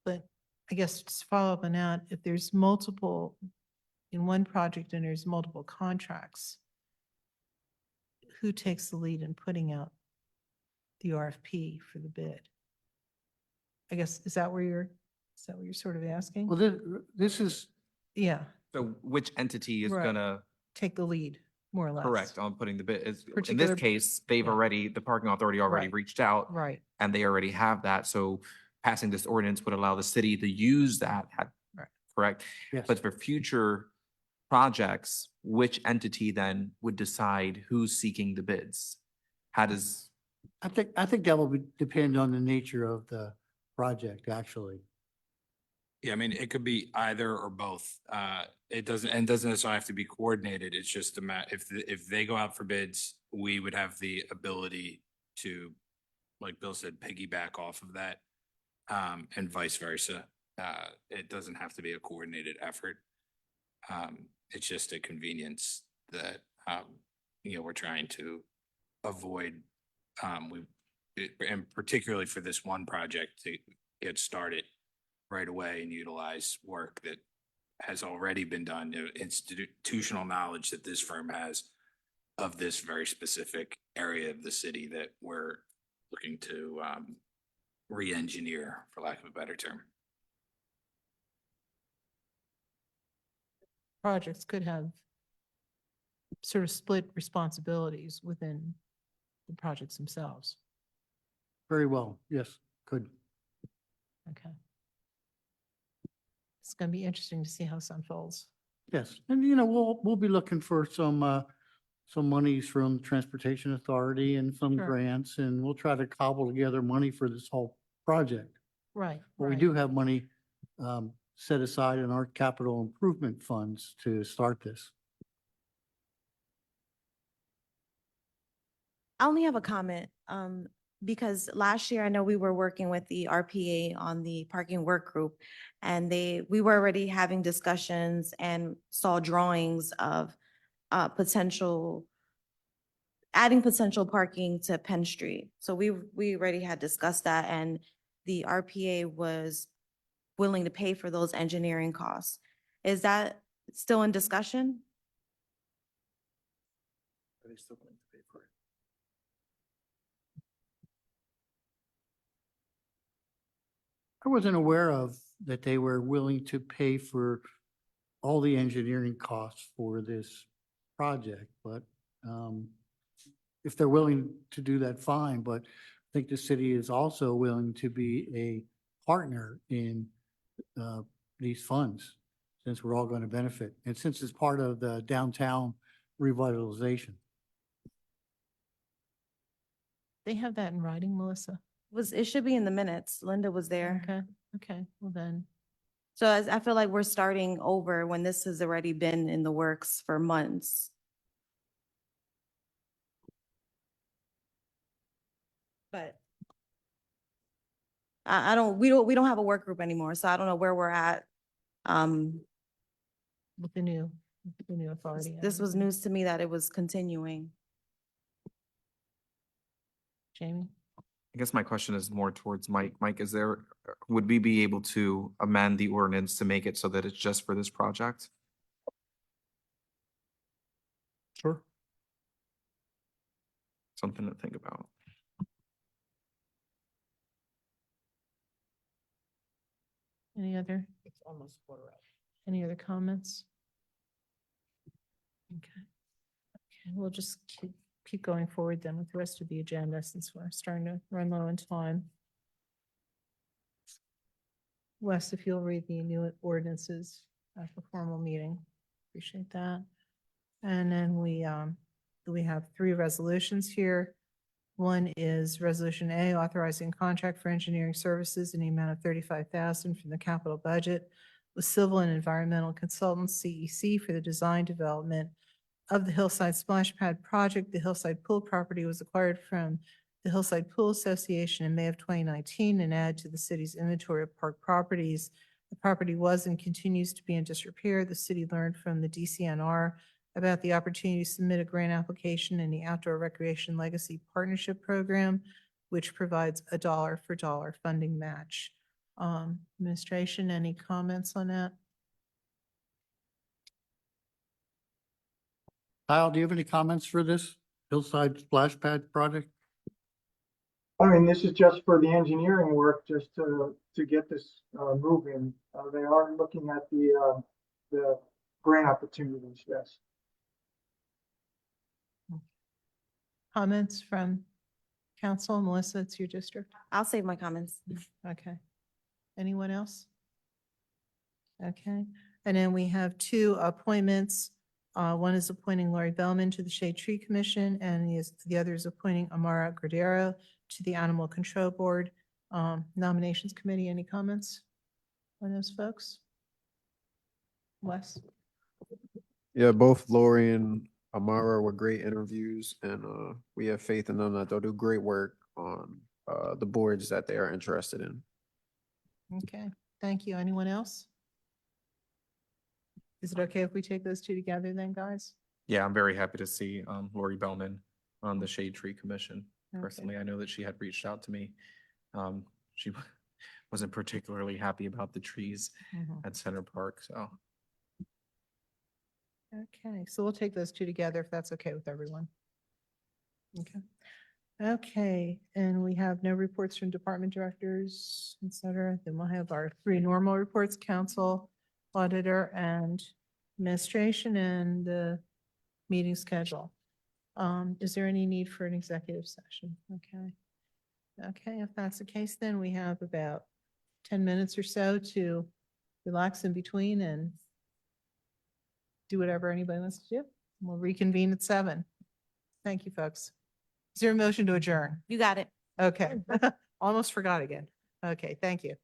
But I guess just to follow up on that, if there's multiple in one project and there's multiple contracts, who takes the lead in putting out the RFP for the bid? I guess, is that what you're sort of asking? Well, this is, Yeah, So which entity is Right. gonna take the lead, more or less. correct on putting the bid? In Particular- this case, they've yeah. already, the parking authority already Right. reached out, Right, and they already have that. So passing this ordinance would allow the city to use that. Right. Correct? yes. But for future projects, which entity then would decide who's seeking the bids? How does, I think that will depend on the nature of the project, actually. Yeah, I mean, it could be either or both. It doesn't necessarily have to be coordinated. It's just if they go out for bids, we would have the ability to, like Bill said, piggyback off of that, and vice versa. It doesn't have to be a coordinated effort. It's just a convenience that, we're trying to avoid. And particularly for this one project to get started right away and utilize work that has already been done, institutional knowledge that this firm has of this very specific area of the city that we're looking to re-engineer, for lack of a better term. projects could have sort of split responsibilities within the projects themselves. Very well, yes, good. Okay. It's going to be interesting to see how this unfolds. Yes, and we'll be looking for some monies from Transportation Authority and some Sure. grants, and we'll try to cobble together money for this whole project. Right. But we right. do have money set aside in our capital improvement funds to start this. I only have a comment, because last year I know we were working with the RPA on the parking work group, and we were already having discussions and saw drawings of potential adding potential parking to Penn Street. So we already had discussed that, and the RPA was willing to pay for those engineering costs. Is that still in discussion? Are they still going to pay for it? I wasn't aware of that they were willing to pay for all the engineering costs for this project, but if they're willing to do that, fine, but I think the city is also willing to be a partner in these funds, since we're all going to benefit, and since it's part of the downtown revitalization. They have that in writing, Melissa? It should be in the minutes. Linda was there. Okay, okay, well then, So I feel like we're starting over when this has already been in the works for months. But we don't have a work group anymore, so I don't know where we're at. with the new authority. This was news to me that it was continuing. Jamie? I guess my question is more towards Mike. Mike, would we be able to amend the ordinance to make it so that it's just for this project? Sure. Something to think about. Any other? It's almost quarter out. Any other comments? Okay. Okay, we'll just keep going forward then with the rest of the agenda since we're starting to run low on time. Wes, if you'll read the new ordinances at the formal meeting, appreciate that. And then we have 3 resolutions here. One is Resolution A, authorizing contract for engineering services in the amount of $35,000 from the capital budget with Civil and Environmental Consultants, CEC, for the design development of the Hillside Splash Pad project. The Hillside Pool property was acquired from the Hillside Pool Association in May of 2019 and added to the city's inventory of park properties. The property was and continues to be in disrepair. The city learned from the DCNR about the opportunity to submit a grant application in the Outdoor Recreation Legacy Partnership Program, which provides a dollar for dollar funding match. Administration, any comments on that? Kyle, do you have any comments for this Hillside Splash Pad project? I mean, this is just for the engineering work, just to get this moving. They are looking at the grant opportunities, yes. Comments from council? Melissa, it's your district. I'll save my comments. Okay. Anyone else? Okay. And then we have 2 appointments. One is appointing Lori Bellman to the Shade Tree Commission, and the other is appointing Amara Gordero to the Animal Control Board. Nominations Committee, any comments on those folks? Wes? Yeah, both Lori and Amara were great interviews, and we have faith in them that they'll do great work on the boards that they are interested in. Okay, thank you. Anyone else? Is it okay if we take those 2 together then, guys? Yeah, I'm very happy to see Lori Bellman on the Shade Tree Commission. Okay. Personally, I know that she had reached out to me. She wasn't particularly happy about the trees Mhm. at Center Park, so. Okay, so we'll take those 2 together if that's okay with everyone. Okay. Okay, and we have no reports from department directors, et cetera. Then we'll have our 3 normal reports, council, auditor, and administration, and the meeting schedule. Is there any need for an executive session? Okay. Okay, if that's the case, then we have about 10 minutes or so to relax in between and do whatever anybody wants to do. We'll reconvene at 7. Thank you, folks. Is there a motion to adjourn? You got it. Okay, almost forgot again. Okay, thank you.